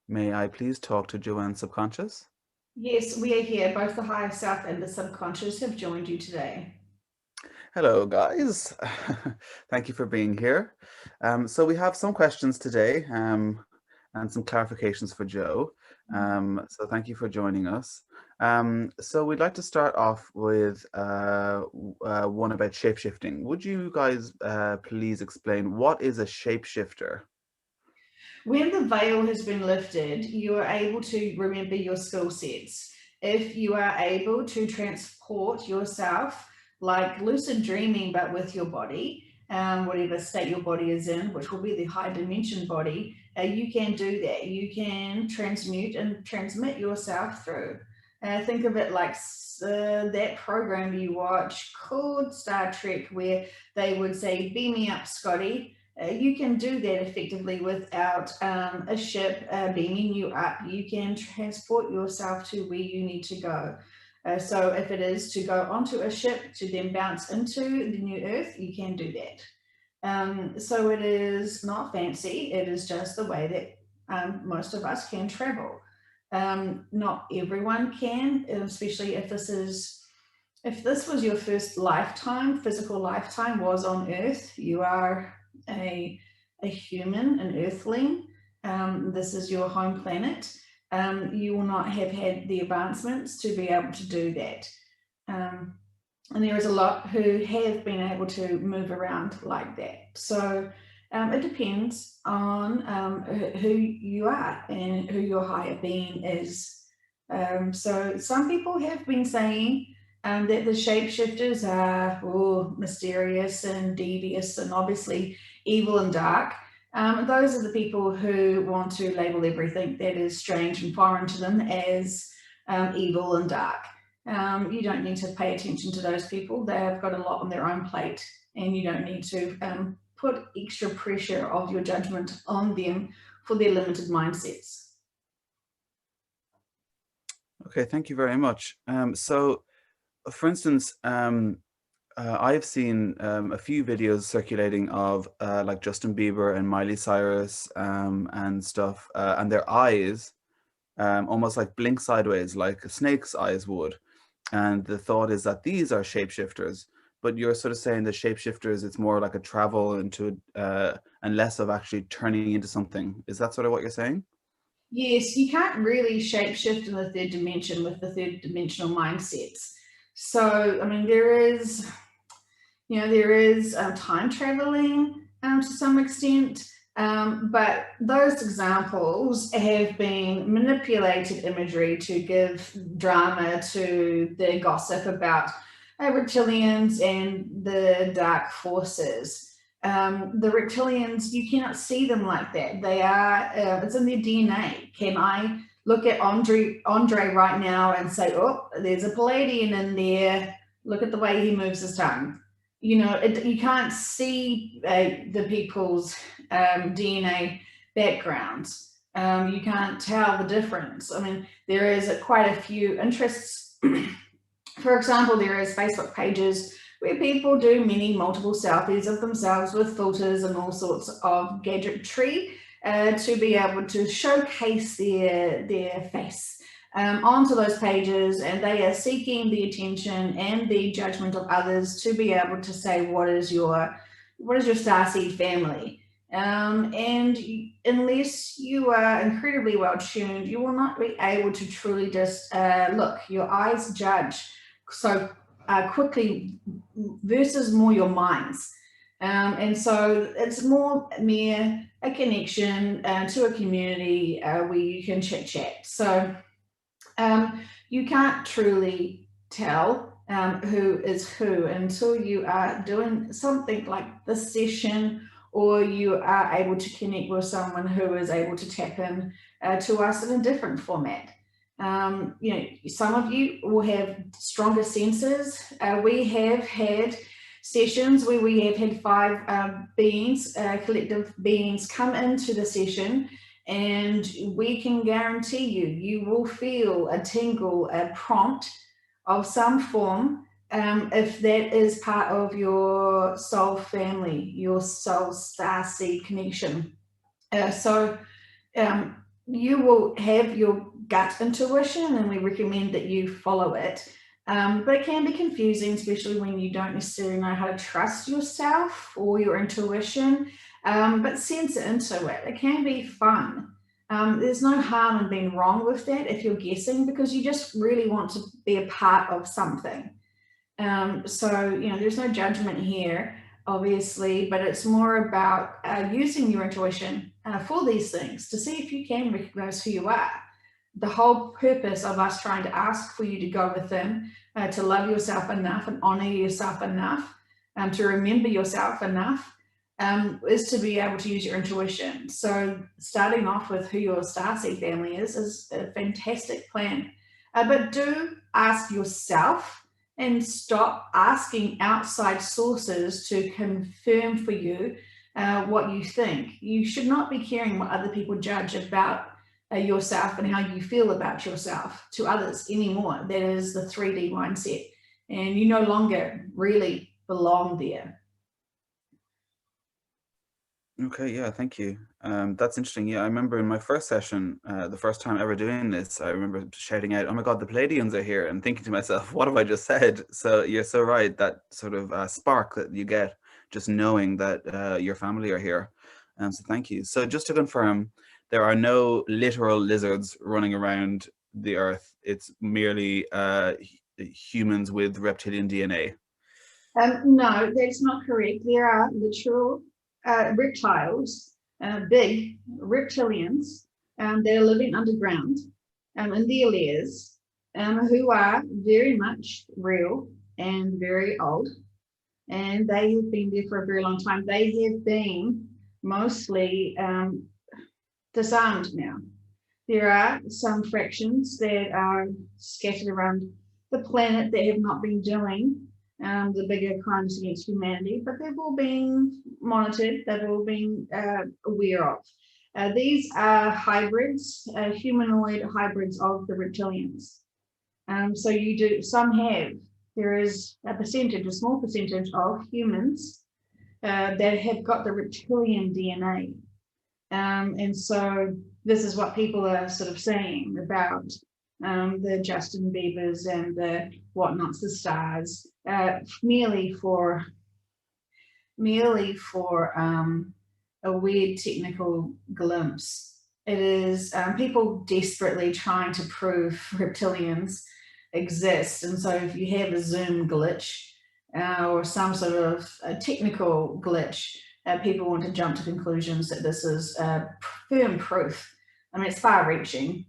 May I please talk to Joanne Subconscious? Yes, we are here. Both the higher self and the subconscious have joined you today. Hello, guys. Thank you for being here. So we have some questions today and some clarifications for Joe. So thank you for joining us. So we'd like to start off with one about shapeshifting. Would you guys please explain what is a shapeshifter? When the veil has been lifted, you are able to remember your skill sets. If you are able to transport yourself, like lucid dreaming, but with your body, whatever state your body is in, which will be the high dimension body, you can do that. You can transmute and transmit yourself through. Think of it like that program you watch called Star Trek, where they would say, "Beam me up, Scotty." You can do that effectively without a ship beaming you up. You can transport yourself to where you need to go. So if it is to go onto a ship to then bounce into the new earth, you can do that. So it is not fancy. It is just the way that most of us can travel. Not everyone can, especially if this was your first lifetime, physical lifetime was on Earth. You are a, a human, an earthling. This is your home planet. You will not have had the advancements to be able to do that. Um, and there is a lot who have been able to move around like that. So it depends on who you are and who your higher being is. So some people have been saying that the shapeshifters are mysterious and devious and obviously evil and dark. Those are the people who want to label everything that is strange and foreign to them as evil and dark. You don't need to pay attention to those people. They have got a lot on their own plate, and you don't need to put extra pressure of your judgment on them for their limited mindsets. Okay, thank you very much. For instance, I've seen a few videos circulating of like Justin Bieber and Miley Cyrus and stuff, and their eyes almost like blink sideways, like a snake's eyes would. And the thought is that these are shapeshifters, but you're sort of saying the shapeshifters, it's more like a travel into and less of actually turning into something. Is that sort of what you're saying? Yes, you can't really shapeshift in the third dimension with the third dimensional mindsets. So, I mean, there is time traveling to some extent, but those examples have been manipulated imagery to give drama to the gossip about reptilians and the dark forces. The reptilians, you cannot see them like that. They are, it's in their DNA. Can I look at Andre right now and say, oh, there's a Palladian in there? Look at the way he moves his tongue. You can't see the people's DNA backgrounds. You can't tell the difference. I mean, there is quite a few interests. For example, there is Facebook pages where people do many multiple selfies of themselves with filters and all sorts of gadgetry to be able to showcase their face onto those pages, and they are seeking the attention and the judgment of others to be able to say what is your starseed family. And unless you are incredibly well tuned, you will not be able to truly just look. Your eyes judge so quickly versus more your minds. And so it's more mere a connection to a community where you can chit chat. So you can't truly tell who is who until you are doing something like this session, or you are able to connect with someone who is able to tap in to us in a different format. Some of you will have stronger senses. We have had sessions where we have had five beings, collective beings, come into the session, and we can guarantee you will feel a tingle, a prompt of some form, if that is part of your soul family, your soul star seed connection. So um, you will have your gut intuition, and we recommend that you follow it. But it can be confusing, especially when you don't necessarily know how to trust yourself or your intuition. But sense into it. It can be fun. There's no harm in being wrong with that if you're guessing, because you just really want to be a part of something. So, there's no judgment here, obviously, but it's more about using your intuition for these things to see if you can recognize who you are. The whole purpose of us trying to ask for you to go within, to love yourself enough and honor yourself enough, to remember yourself enough, is to be able to use your intuition. So, starting off with who your starseed family is a fantastic plan. But do ask yourself and stop asking outside sources to confirm for you what you think. You should not be caring what other people judge about yourself and how you feel about yourself to others anymore. That is the 3D mindset, and you no longer really belong there. Okay, yeah, thank you. That's interesting. Yeah, I remember in my first session, the first time ever doing this, I remember shouting out, "Oh my God, the Palladians are here!" and thinking to myself, "What have I just said?" So you're so right. That sort of spark that you get just knowing that your family are here. So thank you. So just to confirm, there are no literal lizards running around the Earth. It's merely humans with reptilian DNA. No, that's not correct. There are literal reptiles, big reptilians, that are living underground in their layers, who are very much real and very old. And they have been there for a very long time. They have been mostly disarmed now. There are some fractions that are scattered around the planet that have not been doing the bigger crimes against humanity, but they've all been monitored, they've all been aware of. These are hybrids, humanoid hybrids of the reptilians. So you do, some have, there is a percentage, a small percentage of humans that have got the reptilian DNA. And so this is what people are sort of saying about the Justin Biebers and the whatnots, the stars, merely for a weird technical glimpse. It is people desperately trying to prove reptilians exist, and so if you have a Zoom glitch or some sort of technical glitch, people want to jump to conclusions that this is firm proof. I mean, it's far-reaching,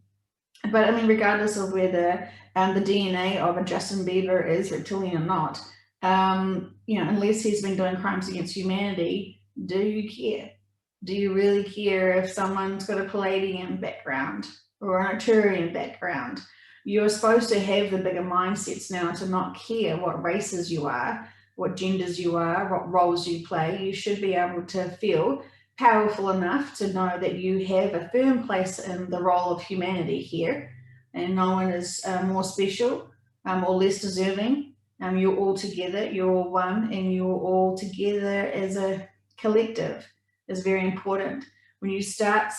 but I mean, regardless of whether the DNA of a Justin Bieber is reptilian or not, unless he's been doing crimes against humanity, do you care? Do you really care if someone's got a Palladian background or an Arcturian background? You're supposed to have the bigger mindsets now to not care what races you are, what genders you are, what roles you play. You should be able to feel powerful enough to know that you have a firm place in the role of humanity here, and no one is more special or less deserving. You're all together, you're all one, and you're all together as a collective is very important. When you start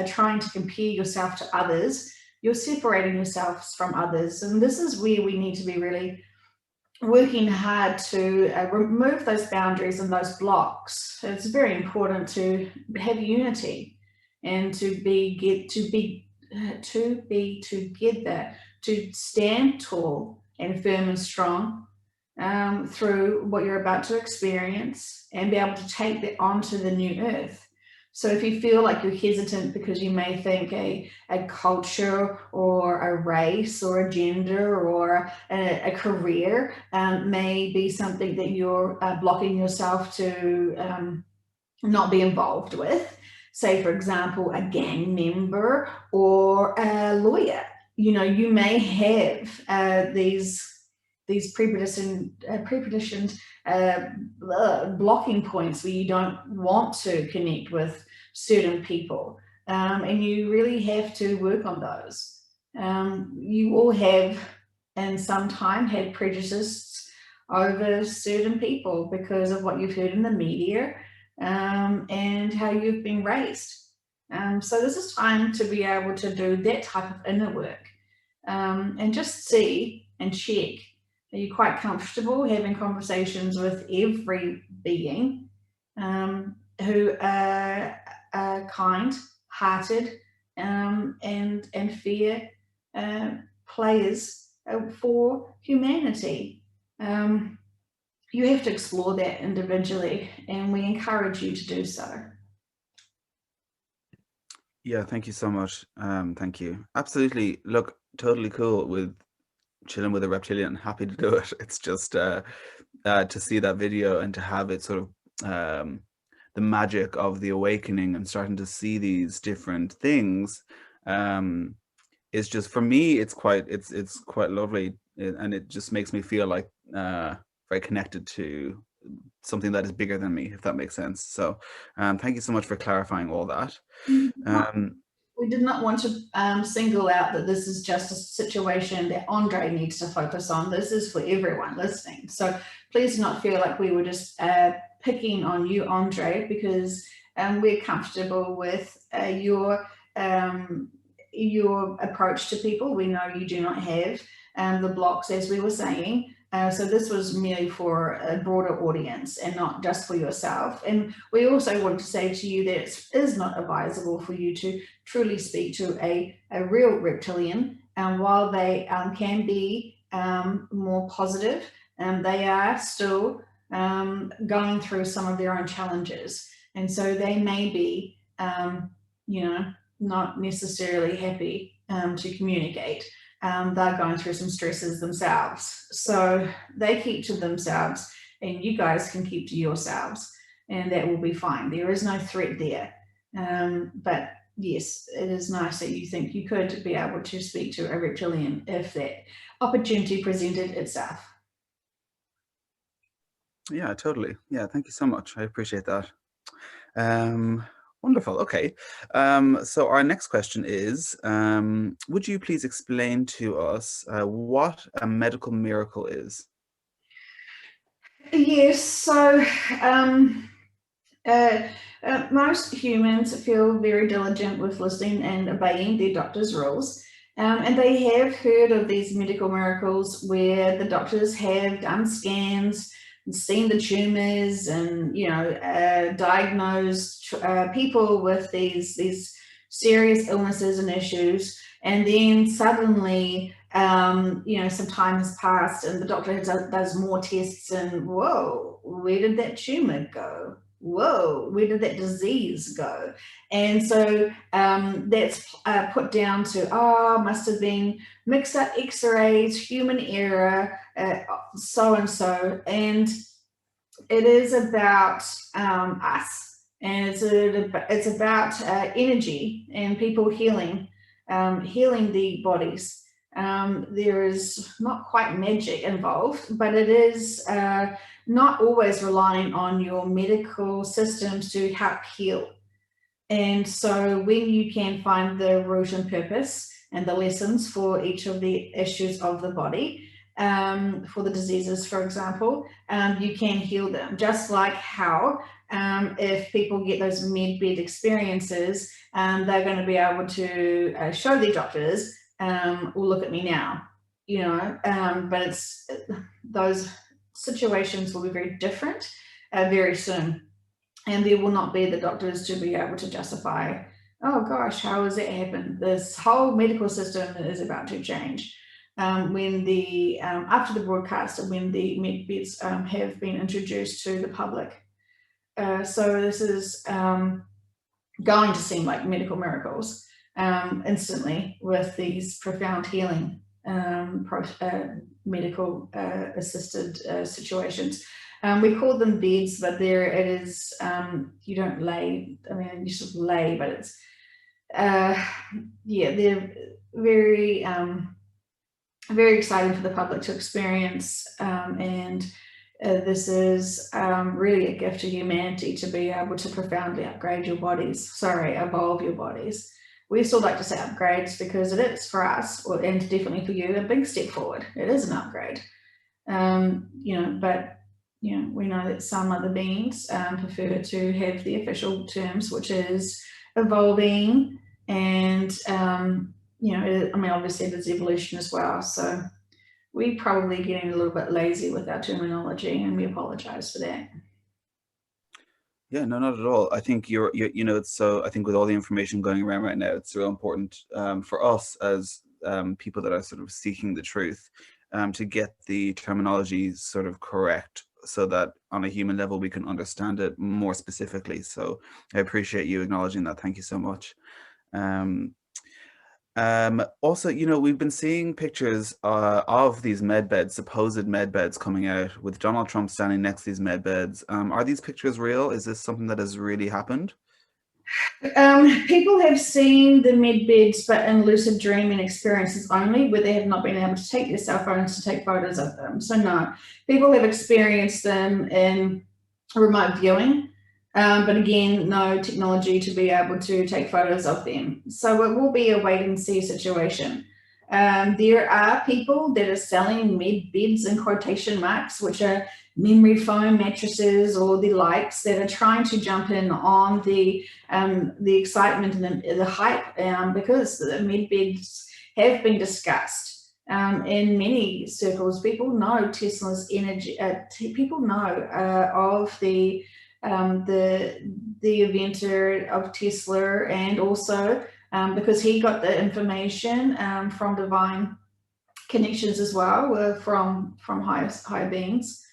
trying to compare yourself to others, you're separating yourselves from others. And this is where we need to be really working hard to remove those boundaries and those blocks. It's very important to have unity and to be together, to stand tall and firm and strong through what you're about to experience and be able to take that onto the new earth. So if you feel like you're hesitant because you may think a culture or a race or a gender or a career may be something that you're blocking yourself to not be involved with, say, for example, a gang member or a lawyer, you may have these preconditioned blocking points where you don't want to connect with certain people, and you really have to work on those. You all have, in some time, had prejudices over certain people because of what you've heard in the media and how you've been raised. So this is time to be able to do that type of inner work, and just see and check. Are you quite comfortable having conversations with every being who are kind, hearted, and fair players for humanity? You have to explore that individually, and we encourage you to do so. Yeah, thank you so much. Thank you. Absolutely. Look, totally cool with chilling with a reptilian. Happy to do it. It's just to see that video and to have it sort of the magic of the awakening and starting to see these different things. It's just, for me, it's quite lovely, and it just makes me feel like very connected to something that is bigger than me, if that makes sense. So thank you so much for clarifying all that. We did not want to single out that this is just a situation that Andre needs to focus on. This is for everyone listening. So please do not feel like we were just picking on you, Andre, because we're comfortable with your approach to people. We know you do not have the blocks, as we were saying. So this was merely for a broader audience and not just for yourself. And we also want to say to you that it is not advisable for you to truly speak to a real reptilian. While they can be more positive, they are still going through some of their own challenges. And so they may be, not necessarily happy to communicate. They're going through some stresses themselves. So they keep to themselves, and you guys can keep to yourselves, and that will be fine. There is no threat there. But yes, it is nice that you think you could be able to speak to a reptilian if that opportunity presented itself. Yeah, totally. Yeah, thank you so much. I appreciate that. Wonderful. Okay. So our next question is, would you please explain to us what a medical miracle is? Yes, so most humans feel very diligent with listening and obeying their doctor's rules. And they have heard of these medical miracles where the doctors have done scans and seen the tumors and, diagnosed people with these serious illnesses and issues. And then suddenly, some time has passed and the doctor does more tests and whoa, where did that tumor go? Whoa, where did that disease go? And so that's put down to, must have been mixed up x-rays, human error, so and so. And it is about us, and it's about energy and people healing the bodies. There is not quite magic involved, but it is not always relying on your medical systems to help heal. And so when you can find the root and purpose and the lessons for each of the issues of the body, for the diseases, for example, you can heal them. Just like how if people get those med-bed experiences, they're going to be able to show their doctors, well, look at me now, but it's those situations will be very different very soon. And there will not be the doctors to be able to justify, oh gosh, how has it happened? This whole medical system is about to change. When the after the broadcast and when the med beds have been introduced to the public. So this is going to seem like medical miracles instantly with these profound healing medical assisted situations. We call them beds, but there it is, you don't lay, I mean, you sort of lay, but it's, they're very, very exciting for the public to experience. And this is really a gift to humanity to be able to profoundly upgrade your bodies, evolve your bodies. We still like to say upgrades because it is for us, and definitely for you, a big step forward. It is an upgrade. But we know that some other beings prefer to have the official terms, which is evolving, and you know, I mean, obviously there's evolution as well. So we're probably getting a little bit lazy with our terminology, and we apologize for that. Yeah, no, not at all. I think you know, it's so, I think with all the information going around right now, it's real important for us as people that are sort of seeking the truth to get the terminology sort of correct so that on a human level we can understand it more specifically. So I appreciate you acknowledging that. Thank you so much. Um, Also, you know, we've been seeing pictures of these med beds, supposed med beds coming out with Donald Trump standing next to these med beds. Are these pictures real? Is this something that has really happened? People have seen the med beds, but in lucid dreaming experiences only, where they have not been able to take their cell phones to take photos of them. So no, people have experienced them in remote viewing, but again, no technology to be able to take photos of them. So it will be a wait and see situation. There are people that are selling med beds in quotation marks, which are memory foam mattresses or the likes, that are trying to jump in on the excitement and the hype, because the med beds have been discussed in many circles. People know Tesla's energy. People know of the inventor of Tesla, and also because he got the information from divine connections as well, from higher beings.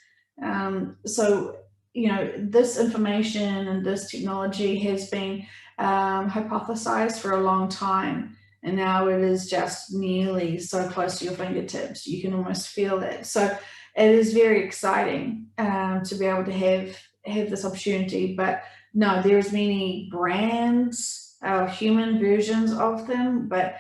So you know, this information and this technology has been hypothesized for a long time, and now it is just nearly so close to your fingertips. You can almost feel it. So it is very exciting to be able to have this opportunity. But no, there's many brands, human versions of them, but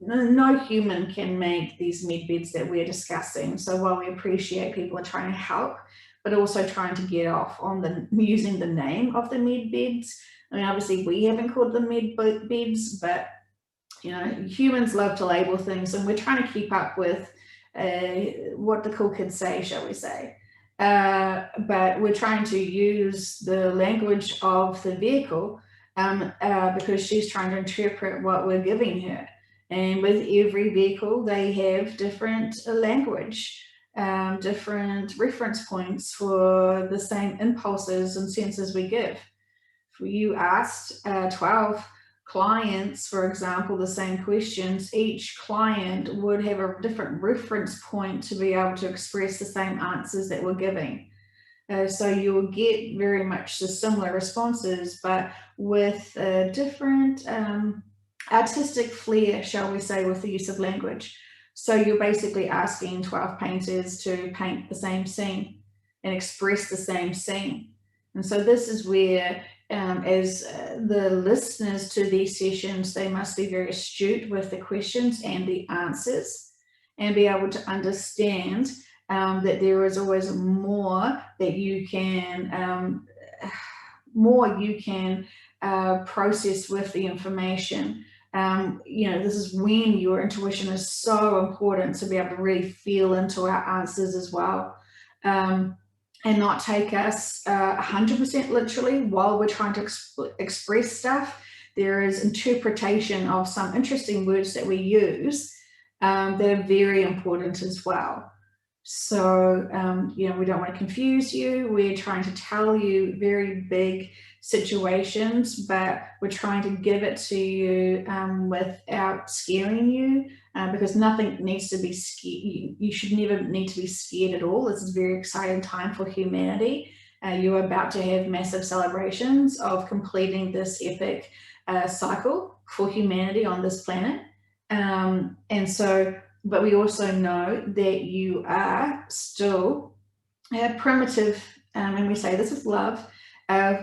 no human can make these med beds that we're discussing. So while we appreciate people are trying to help, but also trying to get off on the using the name of the med beds. I mean, obviously we haven't called them med beds, but you know, humans love to label things, and we're trying to keep up with what the cool kids say, shall we say. But we're trying to use the language of the vehicle because she's trying to interpret what we're giving her. And with every vehicle, they have different language, different reference points for the same impulses and senses we give. If you asked 12 clients, for example, the same questions, each client would have a different reference point to be able to express the same answers that we're giving. So you'll get very much the similar responses, but with a different artistic flair, shall we say, with the use of language. So you're basically asking 12 painters to paint the same scene and express the same scene. And so this is where as the listeners to these sessions, they must be very astute with the questions and the answers, and be able to understand that there is always more that you can process with the information. You know, this is when your intuition is so important, to be able to really feel into our answers as well. And not take us 100% literally while we're trying to express stuff. There is interpretation of some interesting words that we use that are very important as well. So, you know, we don't want to confuse you. We're trying to tell you very big situations, but we're trying to give it to you without scaring you, because nothing needs to be scared. You should never need to be scared at all. This is a very exciting time for humanity. You're about to have massive celebrations of completing this epic cycle for humanity on this planet. And so, but we also know that you are still primitive, and we say this is love,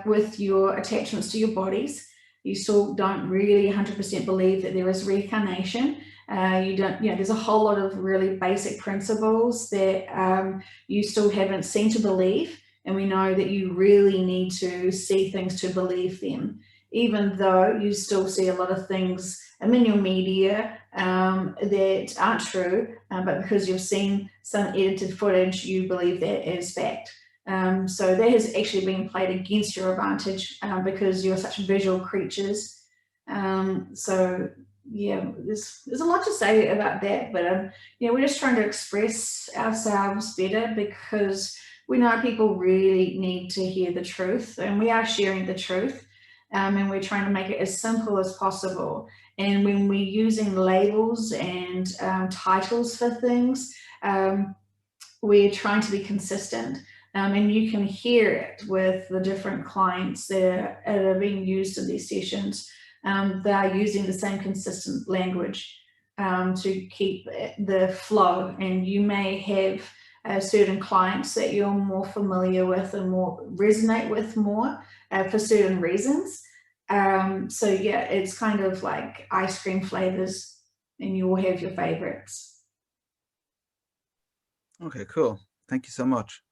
with your attachments to your bodies. You still don't really 100% believe that there is reincarnation. You don't, you know, there's a whole lot of really basic principles that you still haven't seen to believe. And we know that you really need to see things to believe them, even though you still see a lot of things in your media that aren't true, but because you've seen some edited footage, you believe that is fact. So that has actually been played against your advantage because you're such visual creatures. So yeah, there's a lot to say about that, but we're just trying to express ourselves better because we know people really need to hear the truth, and we are sharing the truth, and we're trying to make it as simple as possible. And when we're using labels and titles for things, we're trying to be consistent. And you can hear it with the different clients that are being used in these sessions. They are using the same consistent language to keep the flow. And you may have certain clients that you're more familiar with and more resonate with more for certain reasons. So yeah, it's kind of like ice cream flavors, and you will have your favorites. Okay, cool. Thank you so much.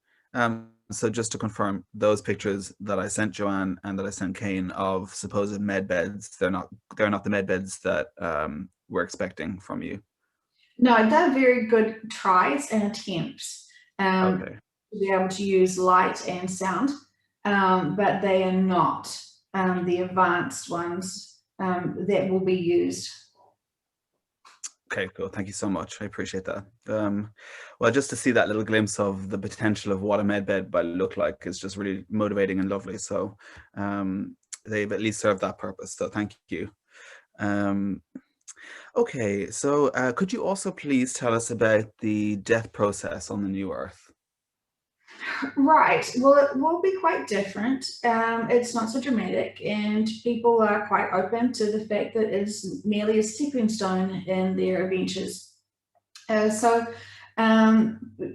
So just to confirm, those pictures that I sent Joanne and that I sent Kane of supposed med beds, they're not the med beds that we're expecting from you. No, they're very good tries and attempts Okay. to be able to use light and sound, but they are not the advanced ones that will be used. Okay, cool. Thank you so much. I appreciate that. Well, just to see that little glimpse of the potential of what a med bed might look like is just really motivating and lovely. So they've at least served that purpose. So thank you. Um, okay, so could you also please tell us about the death process on the new Earth? Right. Well, it will be quite different. It's not so dramatic, and people are quite open to the fact that it's merely a stepping stone in their adventures. So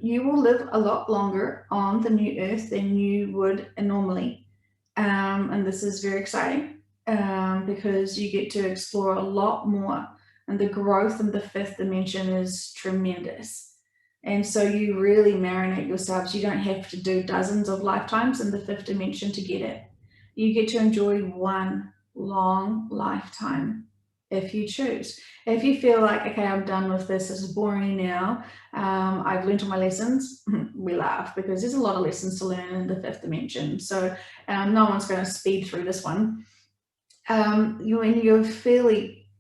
you will live a lot longer on the new Earth than you would normally. And this is very exciting because you get to explore a lot more, and the growth in the fifth dimension is tremendous. And so you really marinate yourselves. You don't have to do dozens of lifetimes in the fifth dimension to get it. You get to enjoy one long lifetime if you choose. If you feel like, okay, I'm done with this, this is boring now, I've learned all my lessons, we laugh because there's a lot of lessons to learn in the fifth dimension. So no one's going to speed through this one.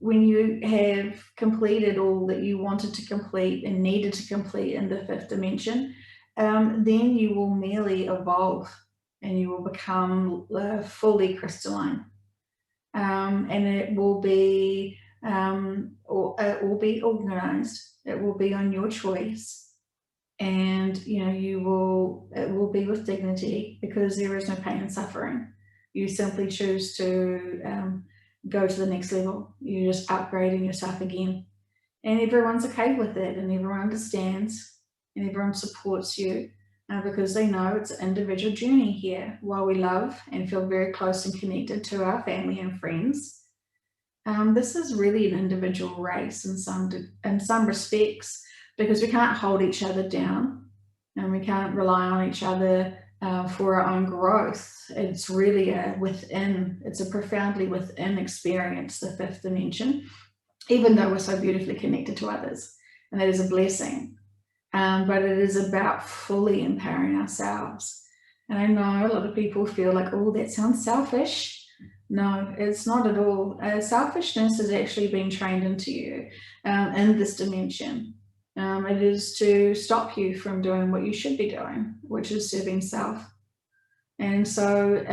When you have completed all that you wanted to complete and needed to complete in the fifth dimension, then you will merely evolve and you will become fully crystalline. And it will be organized. It will be on your choice, and it will be with dignity because there is no pain and suffering. You simply choose to go to the next level. You're just upgrading yourself again, and everyone's okay with it, and everyone understands, and everyone supports you. Because they know it's an individual journey here. While we love and feel very close and connected to our family and friends, this is really an individual race in some respects, because we can't hold each other down and we can't rely on each other for our own growth. It's really it's a profoundly within experience, the fifth dimension, even though we're so beautifully connected to others, and that is a blessing. But it is about fully empowering ourselves. And I know a lot of people feel like, oh, that sounds selfish. No, it's not at all. Selfishness is actually being trained into you in this dimension. It is to stop you from doing what you should be doing, which is serving self. And so,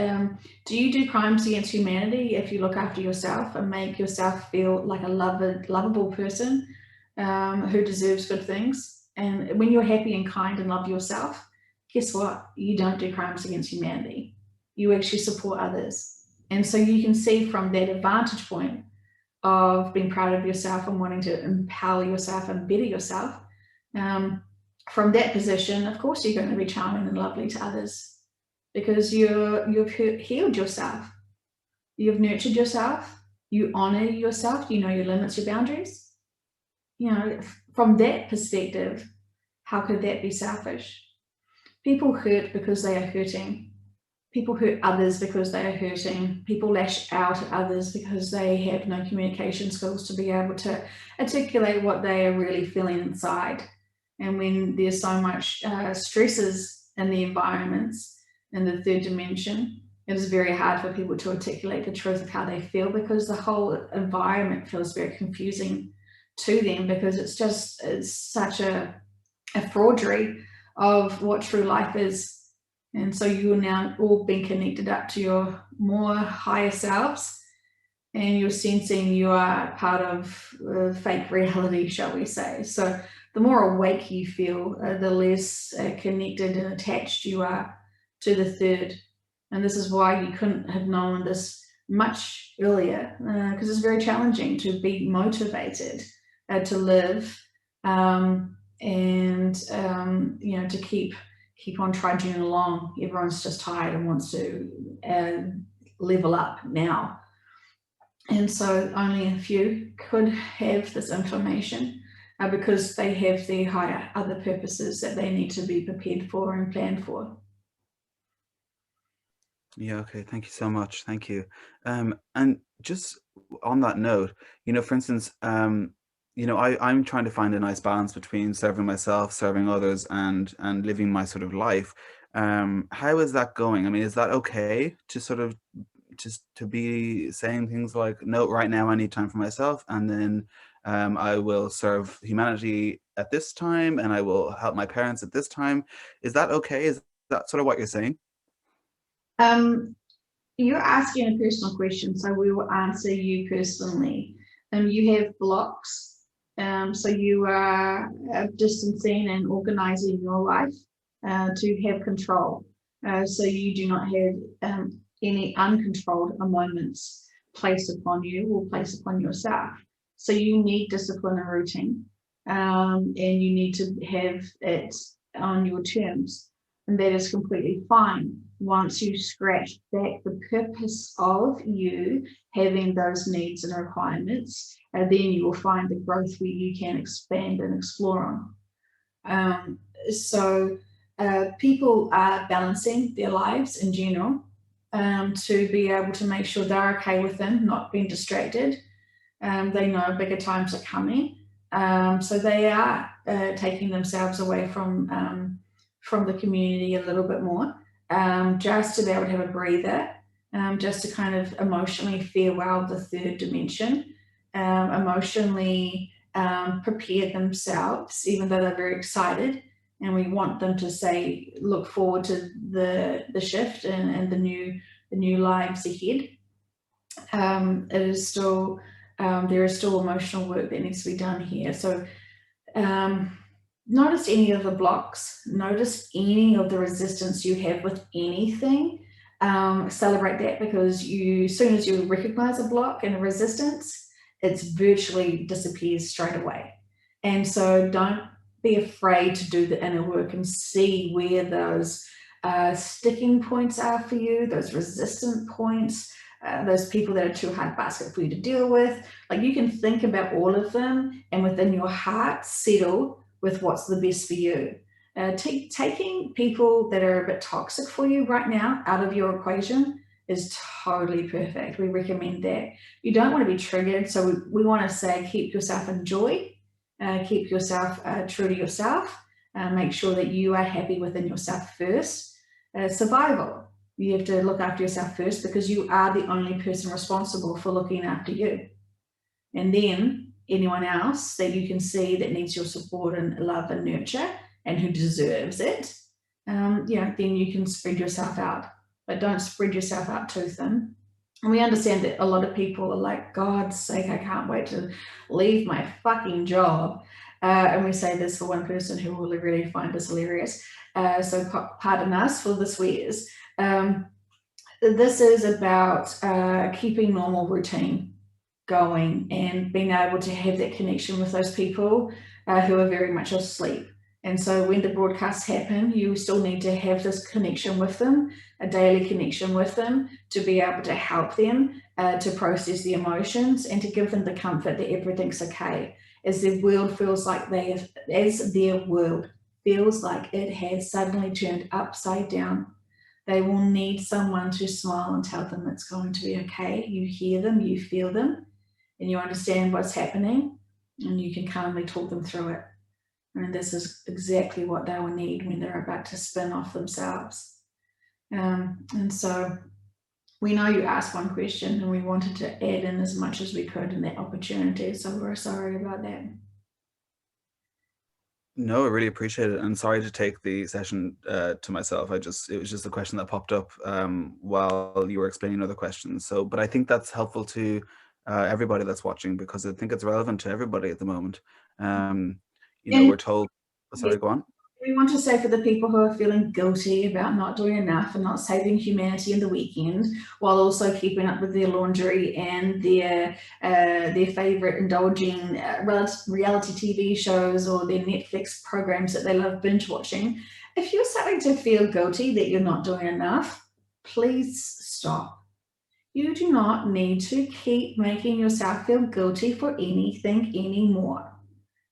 do you do crimes against humanity if you look after yourself and make yourself feel like a lovable person who deserves good things? And when you're happy and kind and love yourself, guess what? You don't do crimes against humanity. You actually support others. And so you can see from that advantage point of being proud of yourself and wanting to empower yourself and better yourself. From that position, of course, you're going to be charming and lovely to others because you've healed yourself. You've nurtured yourself. You honor yourself. You know your limits, your boundaries. From that perspective, how could that be selfish? People hurt because they are hurting. People hurt others because they are hurting. People lash out at others because they have no communication skills to be able to articulate what they are really feeling inside. And when there's so much stresses in the environments in the third dimension, It is very hard for people to articulate the truth of how they feel, because the whole environment feels very confusing to them, because it's such a fraudery of what true life is. And so you are now all being connected up to your more higher selves, and you're sensing you are part of fake reality, shall we say. So the more awake you feel, the less connected and attached you are to the third. And this is why you couldn't have known this much earlier, because it's very challenging to be motivated to live, and to keep on trudging along. Everyone's just tired and wants to level up now. And so only a few could have this information, because they have their higher other purposes that they need to be prepared for and planned for. Yeah, okay. Thank you so much. Thank you. And just on that note, for instance, I'm trying to find a nice balance between serving myself, serving others, and living my sort of life. How is that going? I mean, is that okay to sort of just to be saying things like, no, right now I need time for myself, and then I will serve humanity at this time, and I will help my parents at this time. Is that okay? Is that sort of what you're saying? Um, you're asking a personal question, so we will answer you personally. You have blocks, so you are distancing and organizing your life to have control. So you do not have any uncontrolled moments placed upon you or placed upon yourself. So you need discipline and routine, and you need to have it on your terms, and that is completely fine. Once you scratch back the purpose of you having those needs and requirements, then you will find the growth where you can expand and explore on. So people are balancing their lives in general, to be able to make sure they're okay with them, not being distracted. They know bigger times are coming. So they are taking themselves away from the community a little bit more, just to be able to have a breather, just to kind of emotionally farewell the third dimension, emotionally prepare themselves, even though they're very excited. And we want them to say, look forward to the shift and the new lives ahead. It is still there is still emotional work that needs to be done here. So notice any of the blocks, notice any of the resistance you have with anything. Celebrate that, because as soon as you recognize a block and a resistance, it's virtually disappears straight away. And so don't be afraid to do the inner work and see where those sticking points are for you, those resistant points, those people that are too hard basket for you to deal with. Like, you can think about all of them, and within your heart settle with what's the best for you. Taking people that are a bit toxic for you right now out of your equation is totally perfect. We recommend that. You don't want to be triggered, so we want to say keep yourself in joy, keep yourself true to yourself, make sure that you are happy within yourself first. Survival. You have to look after yourself first, because you are the only person responsible for looking after you. And then anyone else that you can see that needs your support and love and nurture and who deserves it, then you can spread yourself out. But don't spread yourself out too thin. And we understand that a lot of people are like, God's sake, I can't wait to leave my fucking job. And we say this for one person who will really find this hilarious. So pardon us for the swears. This is about keeping normal routine going and being able to have that connection with those people who are very much asleep. And so when the broadcasts happen, you still need to have this connection with them, a daily connection with them, to be able to help them to process the emotions and to give them the comfort that everything's okay, as their world feels like it has suddenly turned upside down. They will need someone to smile and tell them it's going to be okay. You hear them, you feel them, and you understand what's happening, and you can calmly talk them through it. And this is exactly what they will need when they're about to spin off themselves. And so We know you asked one question and we wanted to add in as much as we could in that opportunity, so we're sorry about that. No, I really appreciate it. And sorry to take the session to myself. It was just a question that popped up while you were explaining other questions. So, but I think that's helpful to everybody that's watching, because I think it's relevant to everybody at the moment. And We're told, yes, sorry, go on. we want to say for the people who are feeling guilty about not doing enough and not saving humanity in the weekend, while also keeping up with their laundry and their favorite indulging reality TV shows or their Netflix programs that they love binge watching, if you're starting to feel guilty that you're not doing enough, please stop. You do not need to keep making yourself feel guilty for anything anymore.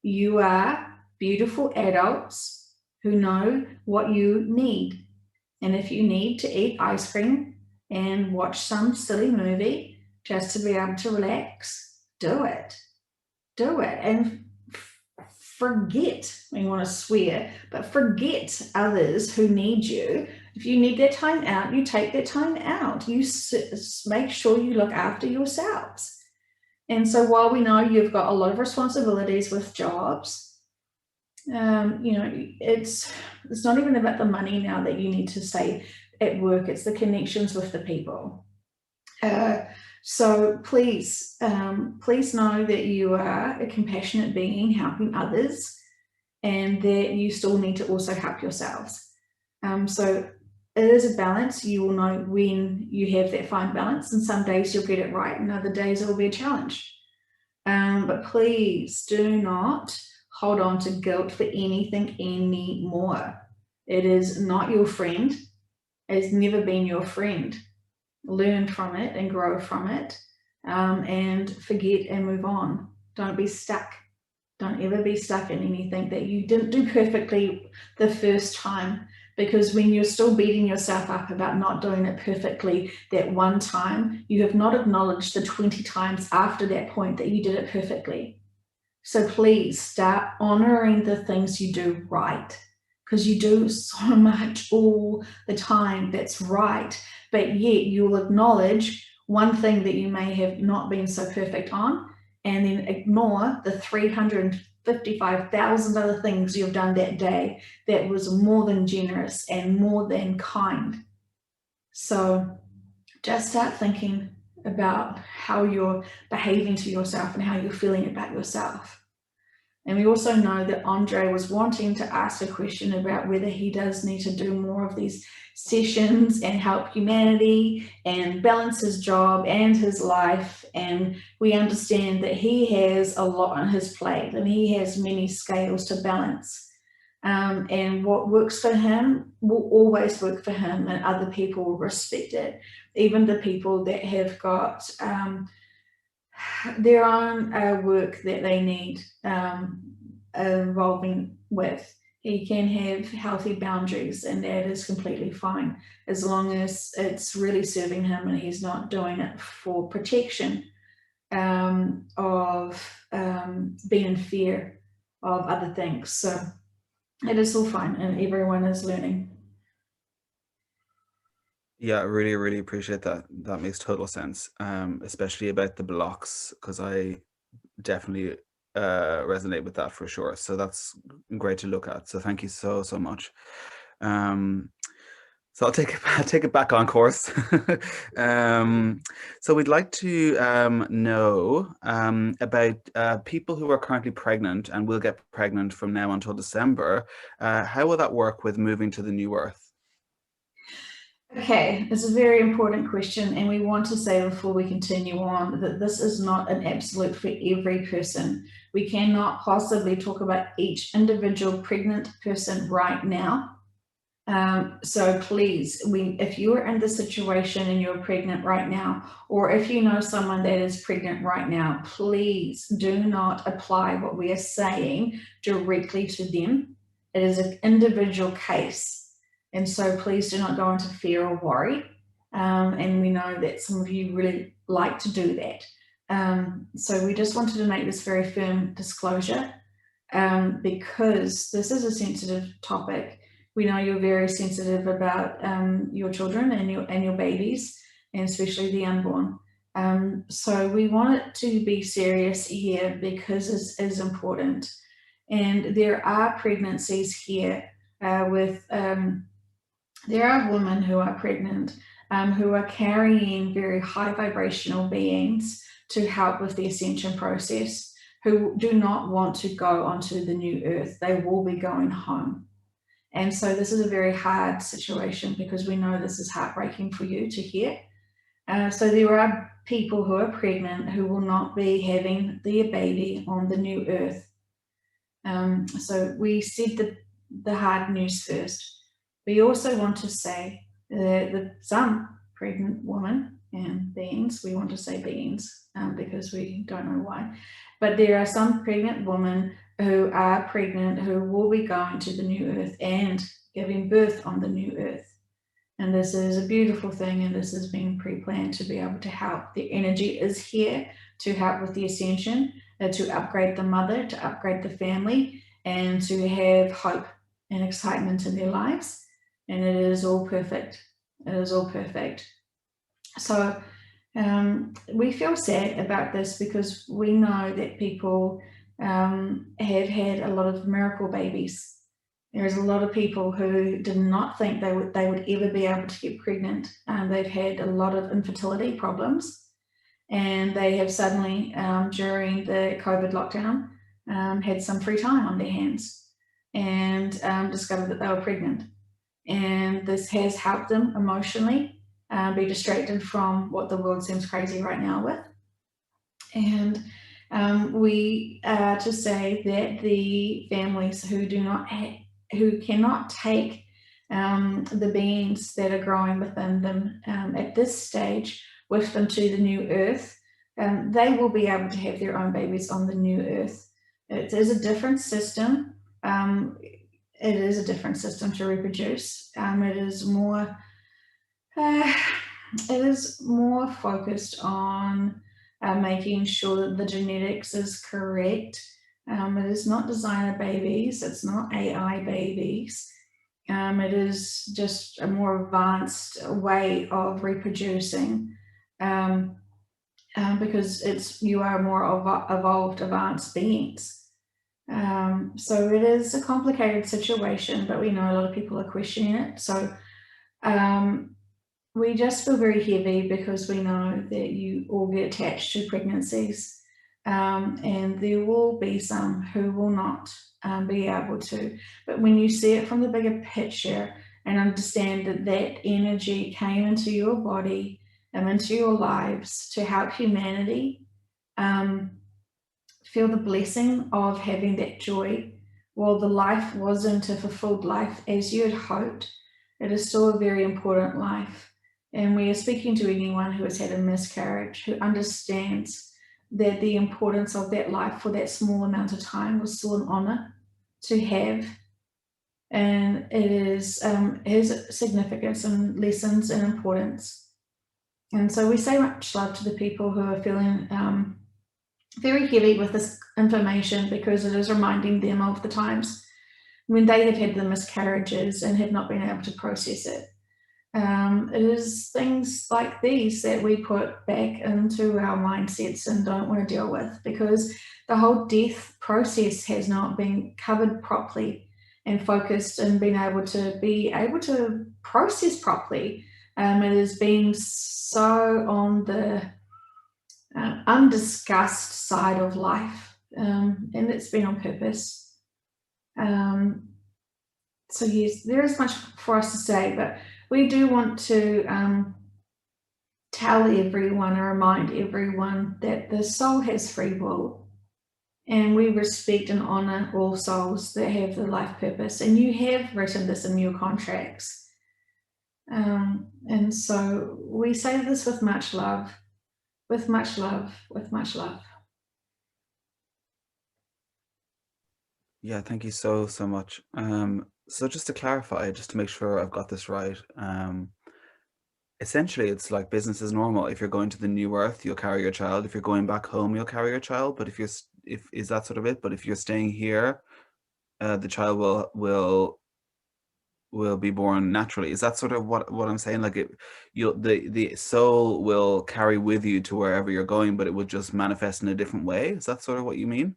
You are beautiful adults who know what you need. And if you need to eat ice cream and watch some silly movie just to be able to relax, do it. Do it. And forget, we want to swear, but forget others who need you. If you need that time out, you take that time out. You make sure you look after yourselves. And so while we know you've got a lot of responsibilities with jobs, it's not even about the money now that you need to say at work, it's the connections with the people. So please know that you are a compassionate being helping others, and that you still need to also help yourselves. So it is a balance. You will know when you have that fine balance, and some days you'll get it right and other days it will be a challenge. But please do not hold on to guilt for anything anymore. It is not your friend. It's never been your friend. Learn from it and grow from it, and forget and move on. Don't be stuck. Don't ever be stuck in anything that you didn't do perfectly the first time, because when you're still beating yourself up about not doing it perfectly that one time, you have not acknowledged the 20 times after that point that you did it perfectly. So please start honoring the things you do right, because you do so much all the time that's right, but yet you'll acknowledge one thing that you may have not been so perfect on, and then ignore the 355,000 other things you've done that day that was more than generous and more than kind. So just start thinking about how you're behaving to yourself and how you're feeling about yourself. And we also know that Andre was wanting to ask a question about whether he does need to do more of these sessions and help humanity and balance his job and his life. And we understand that he has a lot on his plate and he has many scales to balance. And what works for him will always work for him, and other people will respect it. Even the people that have got their own work that they need involving with. He can have healthy boundaries, and that is completely fine, as long as it's really serving him and he's not doing it for protection of being in fear of other things. So it is all fine, and everyone is learning. Yeah, I really, really appreciate that. That makes total sense, especially about the blocks, because I definitely resonate with that for sure. So that's great to look at. So thank you so, so much. So I'll take it back on course. So we'd like to know about people who are currently pregnant and will get pregnant from now until December. How will that work with moving to the new Earth? Okay, it's a very important question, and we want to say before we continue on that this is not an absolute for every person. We cannot possibly talk about each individual pregnant person right now. So please, if you're in the situation and you're pregnant right now, or if you know someone that is pregnant right now, please do not apply what we are saying directly to them. It is an individual case. And so please do not go into fear or worry. And we know that some of you really like to do that. So we just wanted to make this very firm disclosure, because this is a sensitive topic. We know you're very sensitive about your children and your babies, and especially the unborn. So we want it to be serious here because it is important. And there are pregnancies here there are women who are pregnant who are carrying very high vibrational beings to help with the ascension process, who do not want to go onto the new earth. They will be going home. And so this is a very hard situation because we know this is heartbreaking for you to hear. So there are people who are pregnant who will not be having their baby on the new earth. So we said the hard news first. We also want to say that some pregnant women and beings, we want to say beings because we don't know why, but there are some pregnant women who are pregnant who will be going to the new earth and giving birth on the new earth. And this is a beautiful thing, and this has been pre-planned to be able to help. The energy is here to help with the ascension, to upgrade the mother, to upgrade the family, and to have hope and excitement in their lives. And it is all perfect. It is all perfect. So we feel sad about this because we know that people have had a lot of miracle babies. There's a lot of people who did not think they would ever be able to get pregnant. They've had a lot of infertility problems, and they have suddenly, during the COVID lockdown, had some free time on their hands and discovered that they were pregnant. And this has helped them emotionally be distracted from what the world seems crazy right now with. And we are to say that the families who cannot take the beings that are growing within them at this stage with them to the new earth, they will be able to have their own babies on the new earth. It is a different system. It is a different system to reproduce. It is more focused on making sure that the genetics is correct. It is not designer babies, it's not AI babies. It is just a more advanced way of reproducing because you are more evolved, advanced beings. So it is a complicated situation, but we know a lot of people are questioning it. So we just feel very heavy because we know that you all get attached to pregnancies, and there will be some who will not be able to. But when you see it from the bigger picture and understand that that energy came into your body and into your lives to help humanity, feel the blessing of having that joy. While the life wasn't a fulfilled life as you had hoped, it is still a very important life. And we are speaking to anyone who has had a miscarriage, who understands that the importance of that life for that small amount of time was still an honor to have. And it is has significance and lessons and importance. And so we say much love to the people who are feeling very heavy with this information, because it is reminding them of the times when they have had the miscarriages and have not been able to process it. It is things like these that we put back into our mindsets and don't want to deal with, because the whole death process has not been covered properly and focused and been able to process properly. It has been so on the undiscussed side of life, and it's been on purpose. So yes, there is much for us to say, but we do want to tell everyone and remind everyone that the soul has free will, and we respect and honor all souls that have the life purpose, and you have written this in your contracts. And so we say this with much love, with much love, with much love. Yeah, thank you so much. So just to clarify, just to make sure I've got this right, essentially it's like business as normal. If you're going to the new earth, you'll carry your child. If you're going back home, you'll carry your child. But if is that sort of it? But if you're staying here, the child will will be born naturally. Is that sort of what I'm saying? Like the soul will carry with you to wherever you're going, but it will just manifest in a different way. Is that sort of what you mean?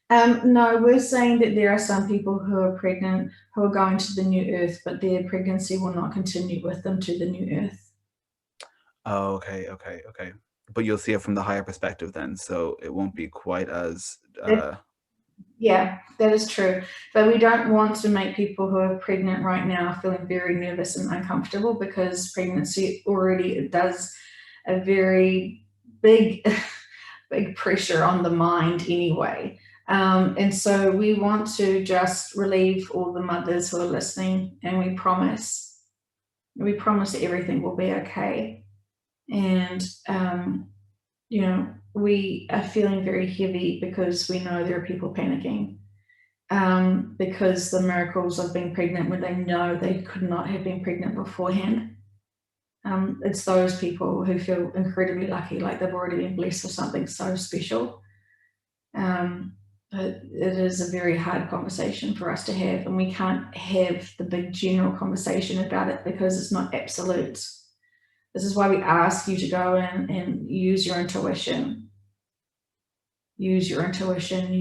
No, we're saying that there are some people who are pregnant who are going to the new earth, but their pregnancy will not continue with them to the new earth. Oh, okay, okay, okay. But you'll see it from the higher perspective then, so it won't be quite as Yeah, that is true. But we don't want to make people who are pregnant right now feeling very nervous and uncomfortable, because pregnancy already does a very big, big pressure on the mind anyway. And so we want to just relieve all the mothers who are listening, and we promise that everything will be okay. And, we are feeling very heavy because we know there are people panicking, because the miracles of being pregnant when they know they could not have been pregnant beforehand. It's those people who feel incredibly lucky, like they've already been blessed with something so special. It is a very hard conversation for us to have, and we can't have the big general conversation about it because it's not absolute. This is why we ask you to go in and use your intuition. Use your intuition,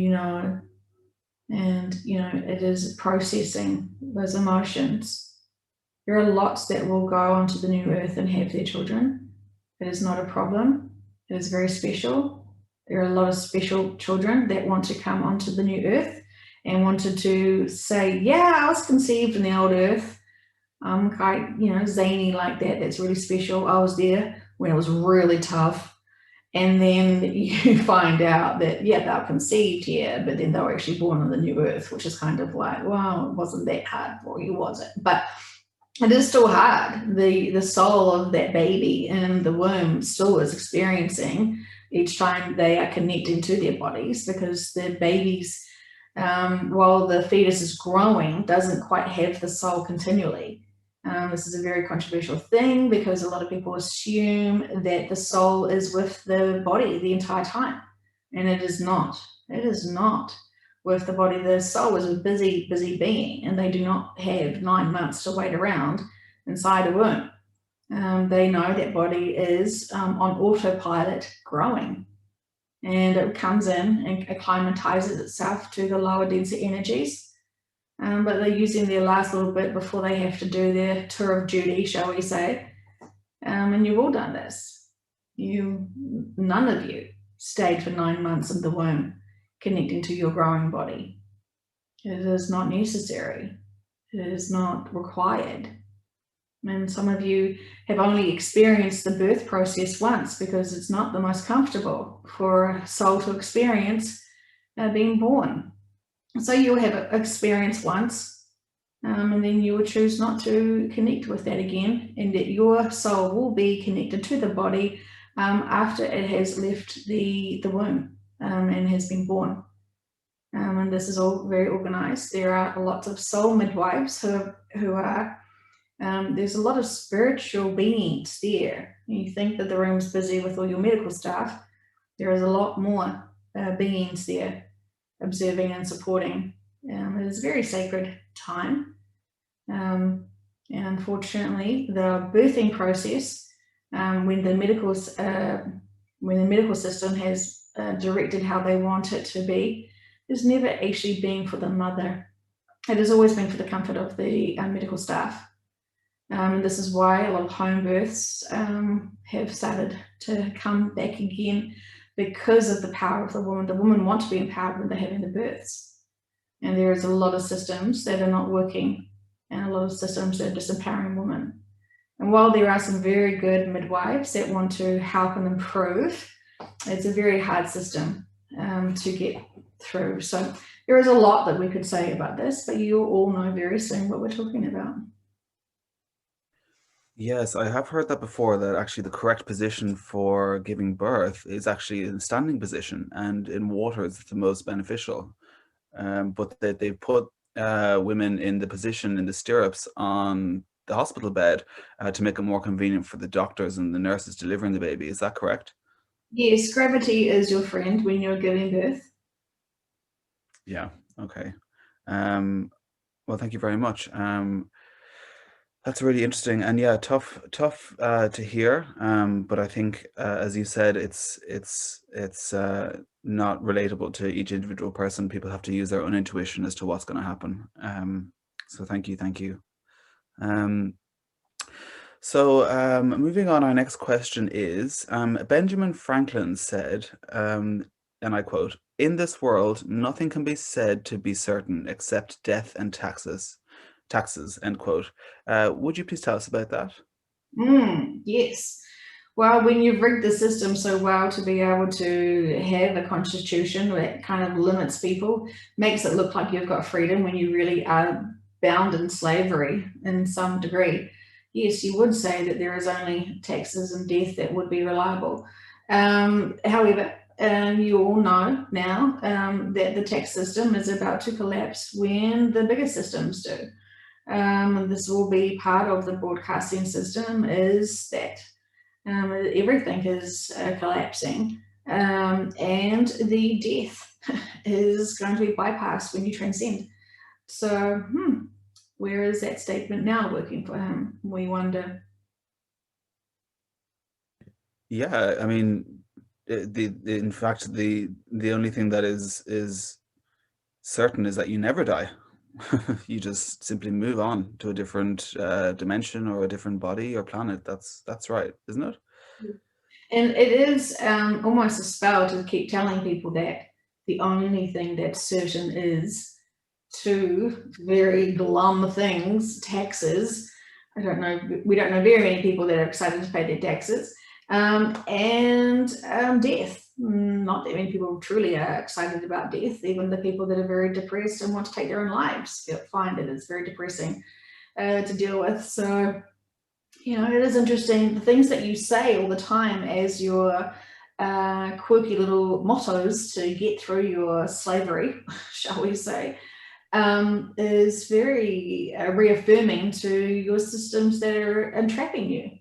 and it is processing those emotions. There are lots that will go onto the new earth and have their children. It is not a problem. It is very special. There are a lot of special children that want to come onto the new earth and wanted to say, yeah, I was conceived in the old earth. I'm quite, zany like that. That's really special. I was there when it was really tough. And then you find out that, yeah, they were conceived here, but then they were actually born on the new earth, which is kind of like, well, it wasn't that hard for you, was it? But it is still hard. The soul of that baby in the womb still is experiencing each time they are connecting to their bodies, because the babies, while the fetus is growing, doesn't quite have the soul continually. This is a very controversial thing because a lot of people assume that the soul is with the body the entire time, and it is not. It is not with the body. The soul is a busy, busy being, and they do not have 9 months to wait around inside a womb. They know that body is on autopilot growing, and it comes in and acclimatizes itself to the lower denser energies. But they're using their last little bit before they have to do their tour of duty, shall we say. And you've all done this. None of you stayed for 9 months in the womb connecting to your growing body. It is not necessary. It is not required. And some of you have only experienced the birth process once because it's not the most comfortable for a soul to experience being born. So you'll have an experience once, and then you will choose not to connect with that again, and that your soul will be connected to the body after it has left the womb and has been born. And this is all very organized. There are lots of soul midwives who are, there's a lot of spiritual beings there. You think that the room's busy with all your medical staff. There is a lot more beings there observing and supporting. It is a very sacred time. And unfortunately, the birthing process, when the medical system has directed how they want it to be, has never actually been for the mother. It has always been for the comfort of the medical staff. This is why a lot of home births have started to come back again, because of the power of the woman. The women want to be empowered when they're having the births. And there is a lot of systems that are not working, and a lot of systems that are disempowering women. And while there are some very good midwives that want to help and improve, it's a very hard system to get through. So there is a lot that we could say about this, but you all know very soon what we're talking about. Yes, I have heard that before, that actually the correct position for giving birth is actually in standing position, and in water is the most beneficial. But they put women in the position, in the stirrups on the hospital bed to make it more convenient for the doctors and the nurses delivering the baby. Is that correct? Yes, gravity is your friend when you're giving birth. Yeah, okay. Um, Well, thank you very much. That's really interesting, and yeah, tough to hear. But I think, as you said, it's not relatable to each individual person. People have to use their own intuition as to what's going to happen. So thank you. Um, Moving on, our next question is, Benjamin Franklin said, and I quote, "In this world, nothing can be said to be certain except death and taxes." Taxes, end quote. Would you please tell us about that? Yes. Well, when you've rigged the system so well to be able to have a constitution that kind of limits people, makes it look like you've got freedom when you really are bound in slavery in some degree. Yes, you would say that there is only taxes and death that would be reliable. However, you all know now that the tax system is about to collapse when the bigger systems do. This will be part of the broadcasting system, is that everything is collapsing, and the death is going to be bypassed when you transcend. So, where is that statement now working for him? We wonder. Yeah, I mean, in fact, the only thing that is certain is that you never die. You just simply move on to a different dimension or a different body or planet. That's right, isn't it? And it is almost a spell to keep telling people that the only thing that's certain is two very glum things: taxes. I don't know, we don't know very many people that are excited to pay their taxes, and death. Not that many people truly are excited about death. Even the people that are very depressed and want to take their own lives find it is very depressing to deal with. So, it is interesting the things that you say all the time as your quirky little mottos to get through your slavery, shall we say, is very reaffirming to your systems that are entrapping you.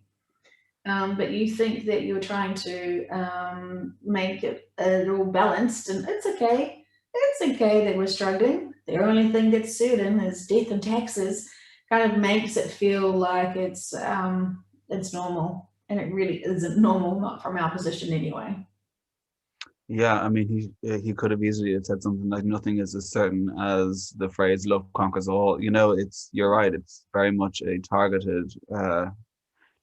But you think that you're trying to make it all balanced, and it's okay. It's okay that we're struggling. The only thing that's certain is death and taxes. Kind of makes it feel like it's normal, and it really isn't normal, not from our position anyway. Yeah, I mean, he could have easily have said something like, "Nothing is as certain as the phrase love conquers all." You're right. It's very much a targeted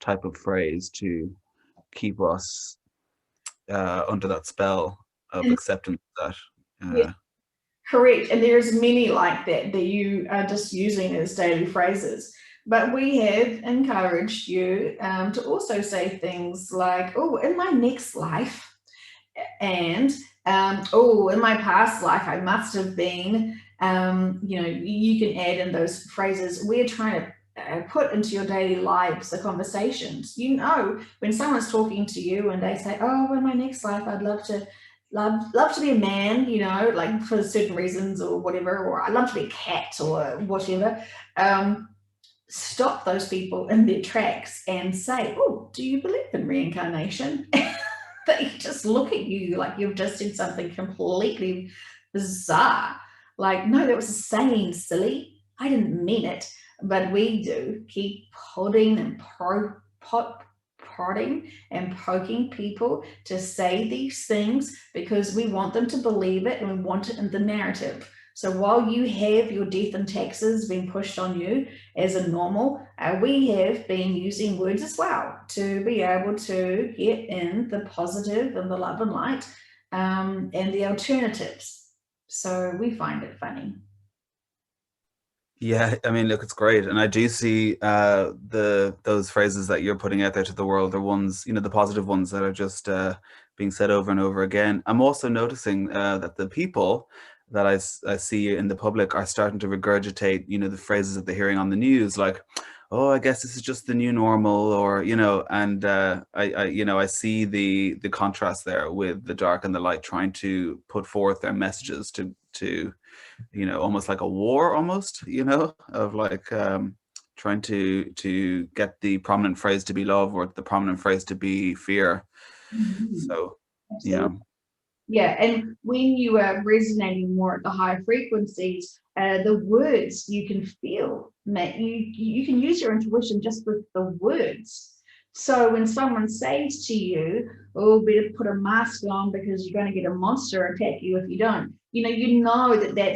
type of phrase to keep us under that spell of And acceptance that. yeah, correct. And there's many like that that you are just using as daily phrases. But we have encouraged you to also say things like, oh, in my next life, and oh, in my past life, I must have been, you can add in those phrases. We're trying to put into your daily lives the conversations. When someone's talking to you and they say, oh, in my next life, I'd love to be a man, like for certain reasons or whatever, or I'd love to be a cat or whatever. Stop those people in their tracks and say, oh, do you believe in reincarnation? They just look at you like you've just said something completely bizarre. Like, no, that was a saying, silly. I didn't mean it. But we do keep prodding and prodding and poking people to say these things because we want them to believe it and we want it in the narrative. So while you have your death and taxes being pushed on you as a normal, we have been using words as well to be able to get in the positive and the love and light, and the alternatives. So we find it funny. Yeah, I mean, look, it's great, and I do see the those phrases that you're putting out there to the world are ones, the positive ones that are just being said over and over again. I'm also noticing that the people that I see in the public are starting to regurgitate, the phrases that they're hearing on the news, like, "Oh, I guess this is just the new normal," or and I see the contrast there with the dark and the light trying to put forth their messages to almost like a war, almost, of like trying to get the prominent phrase to be love or the prominent phrase to be fear. Mhm. So, Absolutely. yeah. Yeah, and when you are resonating more at the high frequencies, the words you can feel, Matt, you can use your intuition just with the words. So when someone says to you, "Oh, better put a mask on because you're going to get a monster attack you if you don't," you know that that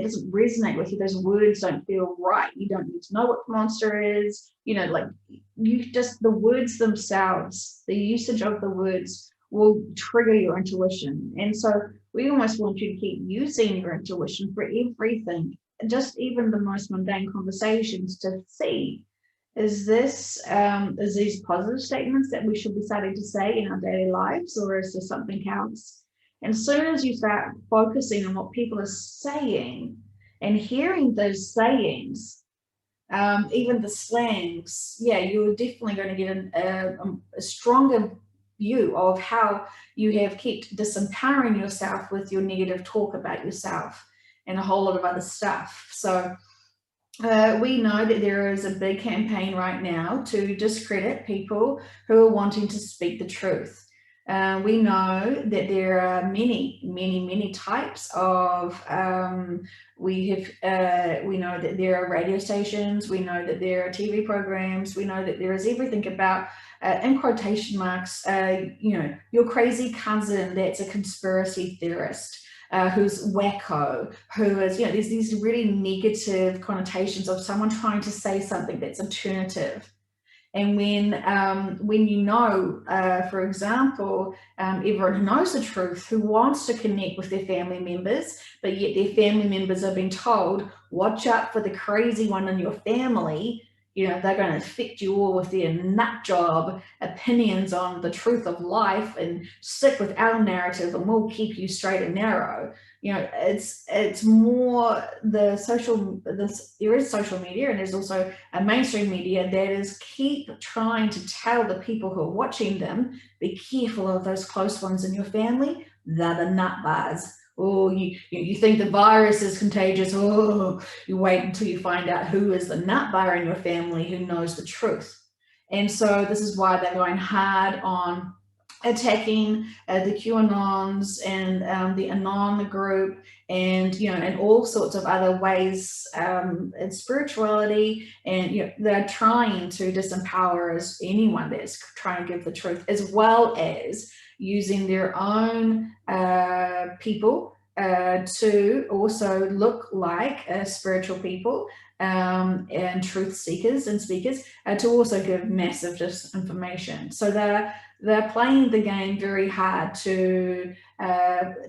doesn't resonate with you. Those words don't feel right. You don't need to know what the monster is. Like you just the words themselves, the usage of the words will trigger your intuition. And so we almost want you to keep using your intuition for everything, just even the most mundane conversations, to see, is these positive statements that we should be starting to say in our daily lives, or is there something else? And as soon as you start focusing on what people are saying and hearing those sayings, even the slangs, yeah, you're definitely going to get a stronger view of how you have kept disempowering yourself with your negative talk about yourself and a whole lot of other stuff. So we know that there is a big campaign right now to discredit people who are wanting to speak the truth. We know that there are many, many, many types of. We know that there are radio stations. We know that there are TV programs. We know that there is everything about, in quotation marks, your crazy cousin that's a conspiracy theorist. Who's wacko, who is, there's these really negative connotations of someone trying to say something that's alternative. And when for example, everyone who knows the truth, who wants to connect with their family members, but yet their family members are being told, watch out for the crazy one in your family, they're going to affect you all with their nut job opinions on the truth of life, and stick with our narrative and we'll keep you straight and narrow. It's more there is social media, and there's also a mainstream media that is keep trying to tell the people who are watching them, be careful of those close ones in your family. They're the nut bars. Oh, you think the virus is contagious. Oh, you wait until you find out who is the nut bar in your family who knows the truth. And so this is why they're going hard on attacking the QAnons and the Anon group, and and all sorts of other ways in spirituality, and they're trying to disempower anyone that's trying to give the truth, as well as using their own people to also look like spiritual people and truth seekers and speakers to also give massive disinformation. So they're playing the game very hard to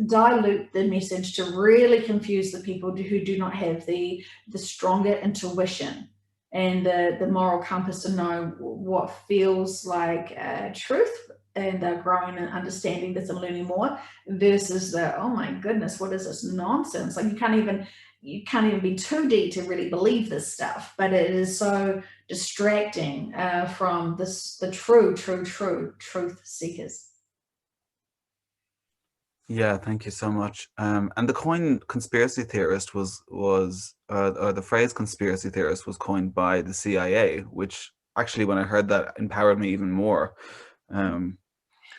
dilute the message, to really confuse the people who do not have the stronger intuition and the moral compass to know what feels like truth, and they're growing and understanding this and learning more, versus oh my goodness, what is this nonsense? Like you can't even be too deep to really believe this stuff, but it is so distracting from the true truth seekers. Yeah, thank you so much. And the coin conspiracy theorist was or the phrase conspiracy theorist was coined by the CIA, which actually, when I heard that, empowered me even more.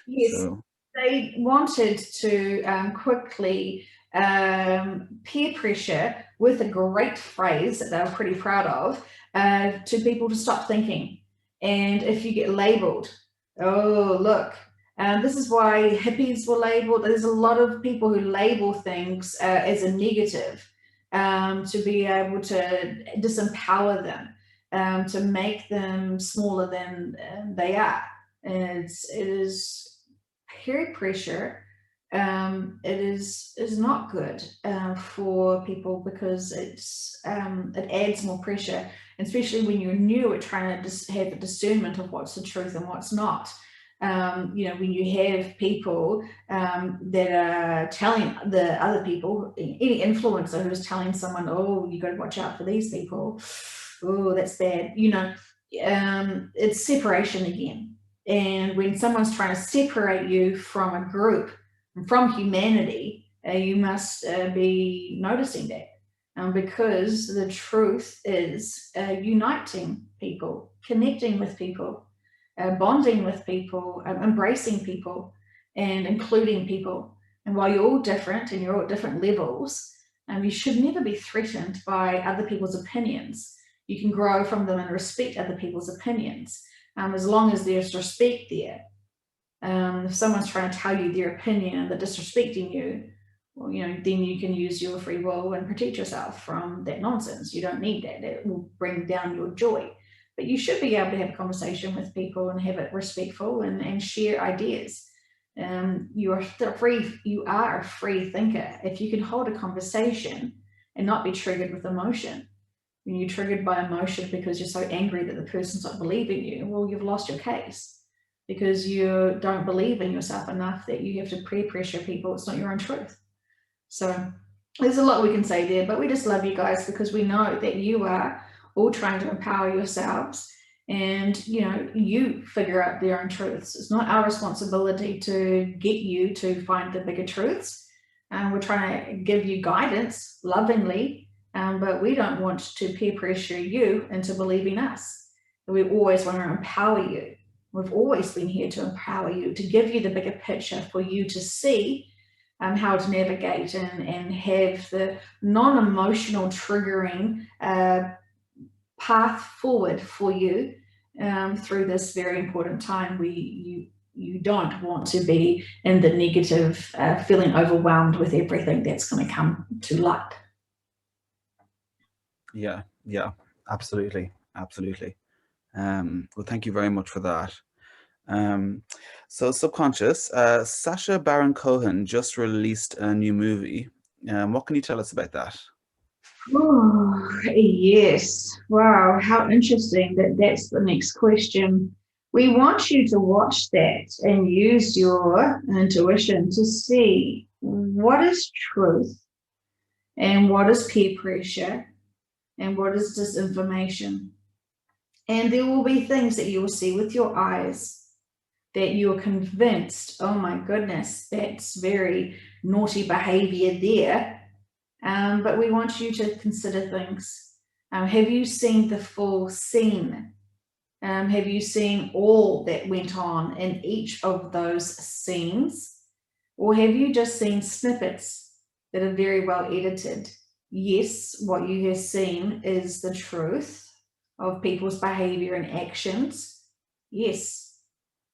Yes, So they wanted to quickly peer pressure with a great phrase that they were pretty proud of to people to stop thinking. And if you get labeled, oh, look, this is why hippies were labeled. There's a lot of people who label things as a negative to be able to disempower them, to make them smaller than they are. And it is peer pressure. It is not good for people, because it adds more pressure, especially when you're new at trying to have the discernment of what's the truth and what's not. When you have people that are telling the other people, any influencer who's telling someone, oh, you got to watch out for these people, oh, that's bad, it's separation again. And when someone's trying to separate you from a group, from humanity, you must be noticing that, because the truth is uniting people, connecting with people, bonding with people, embracing people, and including people. And while you're all different and you're all at different levels, you should never be threatened by other people's opinions. You can grow from them and respect other people's opinions, as long as there's respect there. If someone's trying to tell you their opinion and they're disrespecting you, well, then you can use your free will and protect yourself from that nonsense. You don't need that. It will bring down your joy. But you should be able to have a conversation with people and have it respectful and share ideas. You are a free thinker. If you can hold a conversation and not be triggered with emotion. When you're triggered by emotion because you're so angry that the person's not believing you, well, you've lost your case because you don't believe in yourself enough that you have to pressure people. It's not your own truth. So there's a lot we can say there, but we just love you guys because we know that you are all trying to empower yourselves and, you figure out their own truths. It's not our responsibility to get you to find the bigger truths. We're trying to give you guidance lovingly, but we don't want to peer pressure you into believing us. We always want to empower you. We've always been here to empower you, to give you the bigger picture for you to see how to navigate and have the non-emotional triggering path forward for you through this very important time where you don't want to be in the negative, feeling overwhelmed with everything that's going to come to light. Yeah, absolutely. Well, thank you very much for that. So Subconscious, Sacha Baron Cohen just released a new movie. What can you tell us about that? Oh, yes. Wow, how interesting that's the next question. We want you to watch that and use your intuition to see what is truth and what is peer pressure and what is disinformation. And there will be things that you will see with your eyes that you're convinced, oh my goodness, that's very naughty behavior there. But we want you to consider things. Have you seen the full scene? Have you seen all that went on in each of those scenes? Or have you just seen snippets that are very well edited? Yes, what you have seen is the truth of people's behavior and actions. Yes.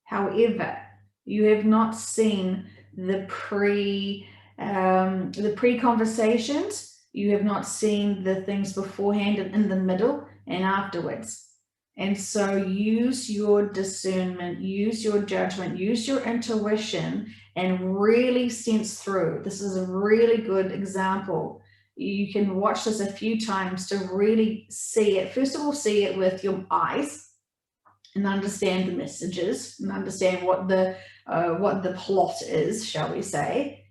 However, you have not seen the pre-conversations. You have not seen the things beforehand and in the middle and afterwards. And so use your discernment, use your judgment, use your intuition, and really sense through. This is a really good example. You can watch this a few times to really see it. First of all, see it with your eyes and understand the messages and understand what the plot is, shall we say,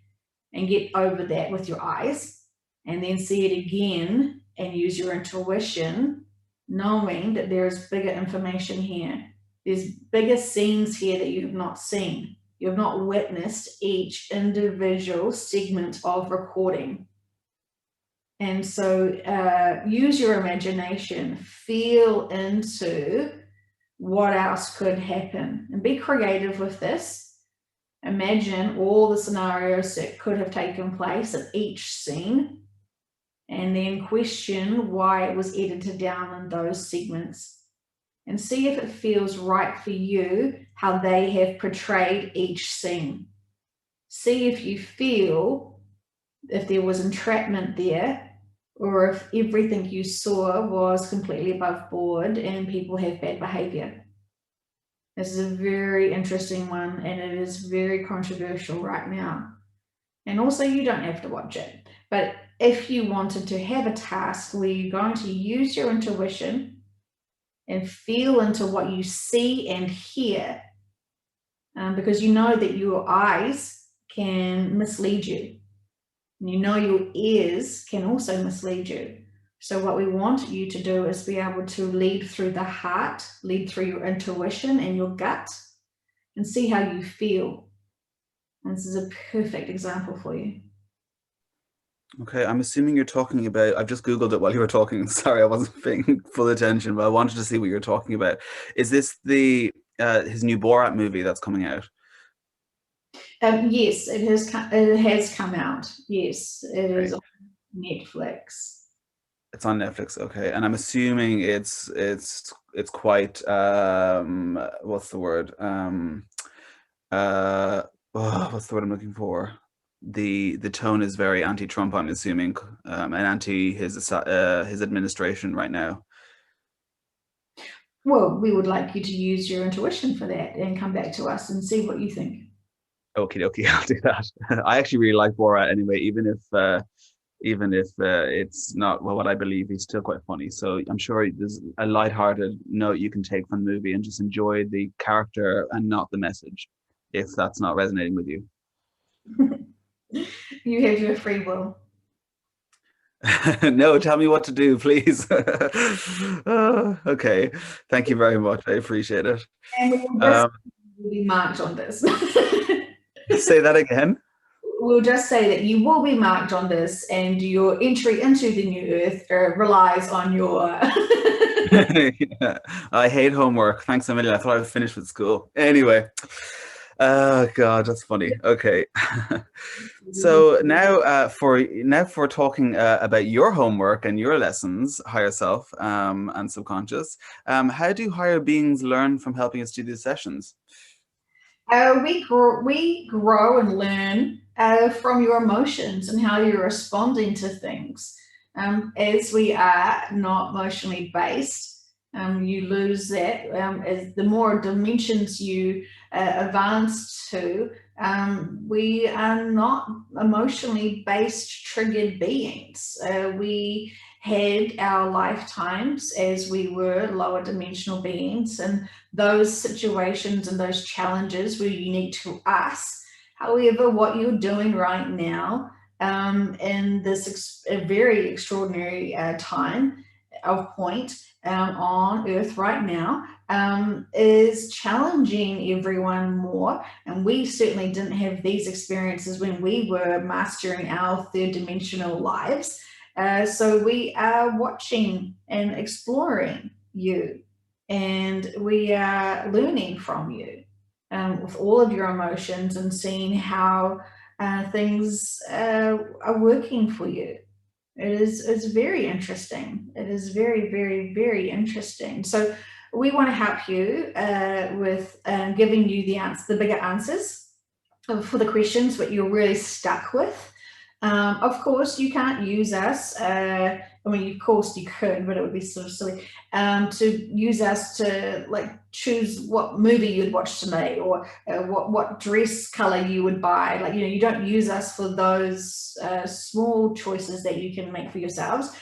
and get over that with your eyes, and then see it again and use your intuition, knowing that there's bigger information here. There's bigger scenes here that you have not seen. You have not witnessed each individual segment of recording. And so use your imagination, feel into what else could happen, and be creative with this. Imagine all the scenarios that could have taken place at each scene, and then question why it was edited down in those segments, and see if it feels right for you how they have portrayed each scene. See if you feel if there was entrapment there, or if everything you saw was completely above board and people have bad behavior. This is a very interesting one, and it is very controversial right now. And also, you don't have to watch it. But if you wanted to have a task where you're going to use your intuition and feel into what you see and hear, because you know that your eyes can mislead you. And you know your ears can also mislead you. So what we want you to do is be able to lead through the heart, lead through your intuition and your gut, and see how you feel. And this is a perfect example for you. Okay, I'm assuming you're talking about, I've just Googled it while you were talking. Sorry, I wasn't paying full attention, but I wanted to see what you're talking about. Is this his new Borat movie that's coming out? Yes, it has come out. Yes, it is Right. on Netflix. It's on Netflix, okay. And I'm assuming it's quite what's the word? Uh what's the word I'm looking for? The tone is very anti-Trump, I'm assuming, and anti his administration right now. Well, we would like you to use your intuition for that and come back to us and see what you think. Okay, okay, I'll do that. I actually really like Borat anyway, even if it's not well what I believe, he's still quite funny. So I'm sure there's a lighthearted note you can take from the movie and just enjoy the character and not the message, if that's not resonating with you. You have your free will. No, tell me what to do, please. Okay, thank you very much. I appreciate it. And we will just Um, be marked on this. say that again. We'll just say that you will be marked on this, and your entry into the new earth relies on your. Yeah. I hate homework. Thanks a million. I thought I was finished with school. Anyway, oh God, that's funny. Okay. So now for talking about your homework and your lessons, higher self and subconscious, how do higher beings learn from helping us do these sessions? We grow and learn from your emotions and how you're responding to things. As we are not emotionally based, you lose that. As the more dimensions you advance to, we are not emotionally based triggered beings. We had our lifetimes as we were lower dimensional beings, and those situations and those challenges were unique to us. However, what you're doing right now, in this very extraordinary time of point on Earth right now, is challenging everyone more. And we certainly didn't have these experiences when we were mastering our third dimensional lives. So we are watching and exploring you, and we are learning from you with all of your emotions and seeing how things are working for you. It's very interesting. It is very, very, very interesting. So we want to help you with giving you the bigger answers for the questions that you're really stuck with. Of course, you can't use us. I mean, of course you could, but it would be sort of silly to use us to like choose what movie you'd watch tonight, or what dress color you would buy. Like, you don't use us for those small choices that you can make for yourselves.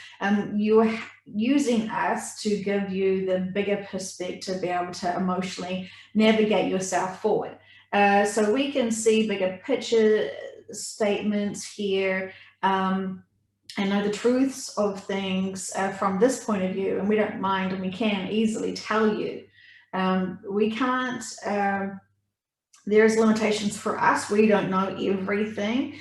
You're using us to give you the bigger perspective, to be able to emotionally navigate yourself forward. So we can see bigger picture statements here, and know the truths of things from this point of view, and we don't mind, and we can easily tell you. We can't. There's limitations for us. We don't know everything.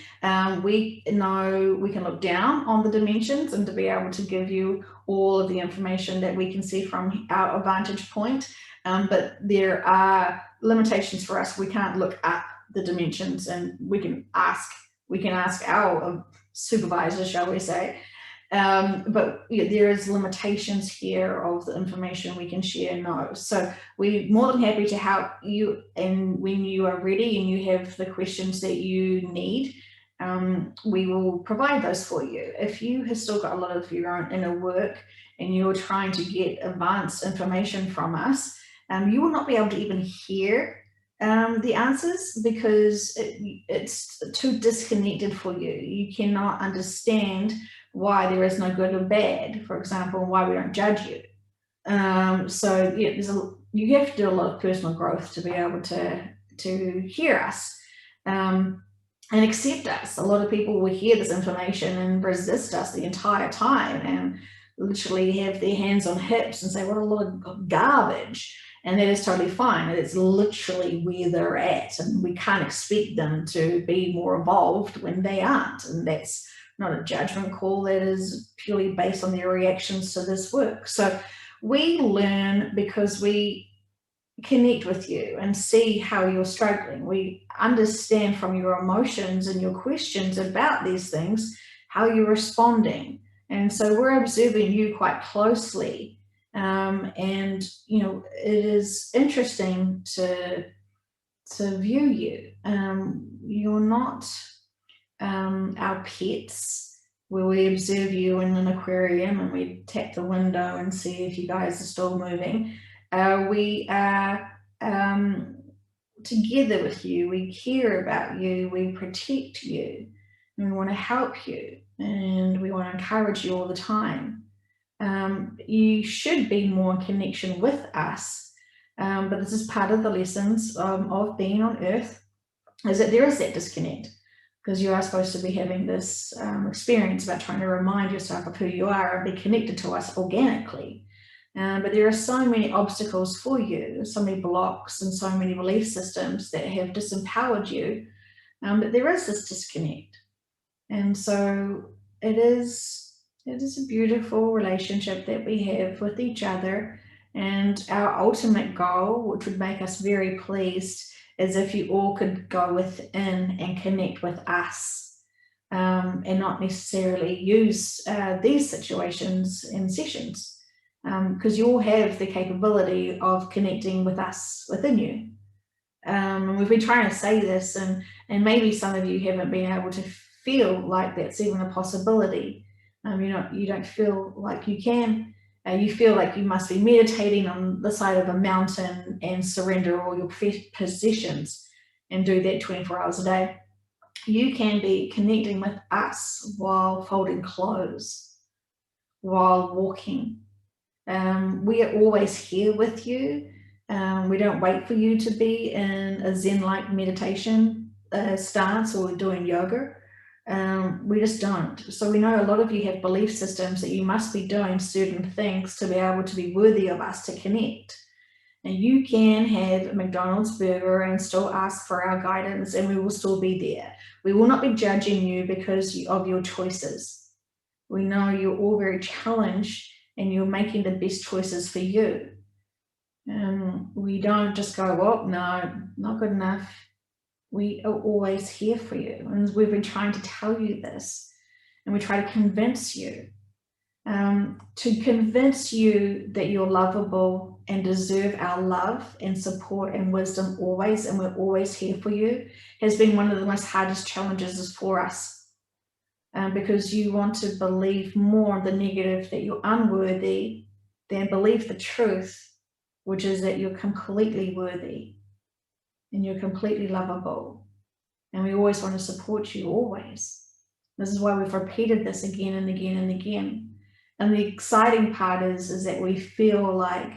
We know we can look down on the dimensions and to be able to give you all of the information that we can see from our vantage point. But there are limitations for us. We can't look up the dimensions, and we can ask our supervisor, shall we say. But there is limitations here of the information we can share now. So we're more than happy to help you, and when you are ready and you have the questions that you need, we will provide those for you. If you have still got a lot of your own inner work and you're trying to get advanced information from us, you will not be able to even hear the answers, because it's too disconnected for you. You cannot understand why there is no good or bad, for example, why we don't judge you. So yeah, you have to do a lot of personal growth to be able to hear us and accept us. A lot of people will hear this information and resist us the entire time, and literally have their hands on hips and say, what a lot of garbage. And that is totally fine. It's literally where they're at, and we can't expect them to be more evolved when they aren't. And that's not a judgment call. That is purely based on their reactions to this work. So we learn because we connect with you and see how you're struggling. We understand from your emotions and your questions about these things how you're responding. And so we're observing you quite closely. And it is interesting to view you. You're not our pets, where we observe you in an aquarium and we tap the window and see if you guys are still moving. We are together with you. We care about you. We protect you. And we want to help you. And we want to encourage you all the time. You should be more in connection with us. But this is part of the lessons of being on Earth, is that there is that disconnect, because you are supposed to be having this experience about trying to remind yourself of who you are and be connected to us organically. But there are so many obstacles for you, so many blocks and so many belief systems that have disempowered you, that there is this disconnect. And so it is a beautiful relationship that we have with each other. And our ultimate goal, which would make us very pleased, is if you all could go within and connect with us, and not necessarily use these situations in sessions, because you all have the capability of connecting with us within you. And we've been trying to say this, and maybe some of you haven't been able to feel like that's even a possibility. You don't feel like you can. You feel like you must be meditating on the side of a mountain and surrender all your possessions and do that 24 hours a day. You can be connecting with us while folding clothes, while walking. We are always here with you. We don't wait for you to be in a Zen-like meditation stance or doing yoga. We just don't. So we know a lot of you have belief systems that you must be doing certain things to be able to be worthy of us to connect. And you can have a McDonald's burger and still ask for our guidance, and we will still be there. We will not be judging you because of your choices. We know you're all very challenged and you're making the best choices for you. We don't just go, well, no, not good enough. We are always here for you. And we've been trying to tell you this, and we try to convince you. To convince you that you're lovable and deserve our love and support and wisdom always, and we're always here for you, has been one of the most hardest challenges for us. Because you want to believe more the negative, that you're unworthy, than believe the truth, which is that you're completely worthy and you're completely lovable. And we always want to support you, always. This is why we've repeated this again and again and again. And the exciting part is that we feel like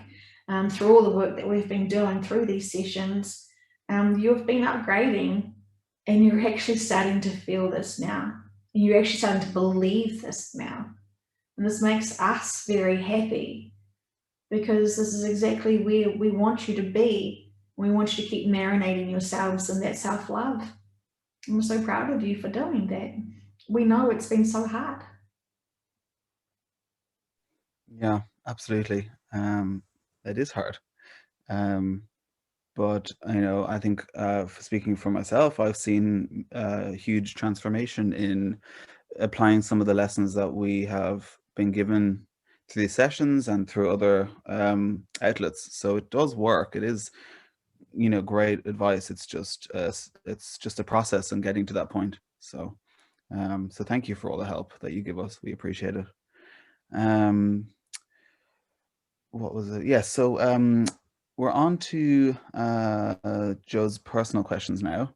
through all the work that we've been doing through these sessions, you've been upgrading, and you're actually starting to feel this now. And you're actually starting to believe this now. And this makes us very happy, because this is exactly where we want you to be. We want you to keep marinating yourselves in that self-love. I'm so proud of you for doing that. We know it's been so hard. Yeah, absolutely. It is hard. But I think speaking for myself, I've seen a huge transformation in applying some of the lessons that we have been given through these sessions and through other outlets. So it does work. It is, great advice. It's just a process and getting to that point. So so thank you for all the help that you give us. We appreciate it. What was it? Yes. So we're on to Joe's personal questions now.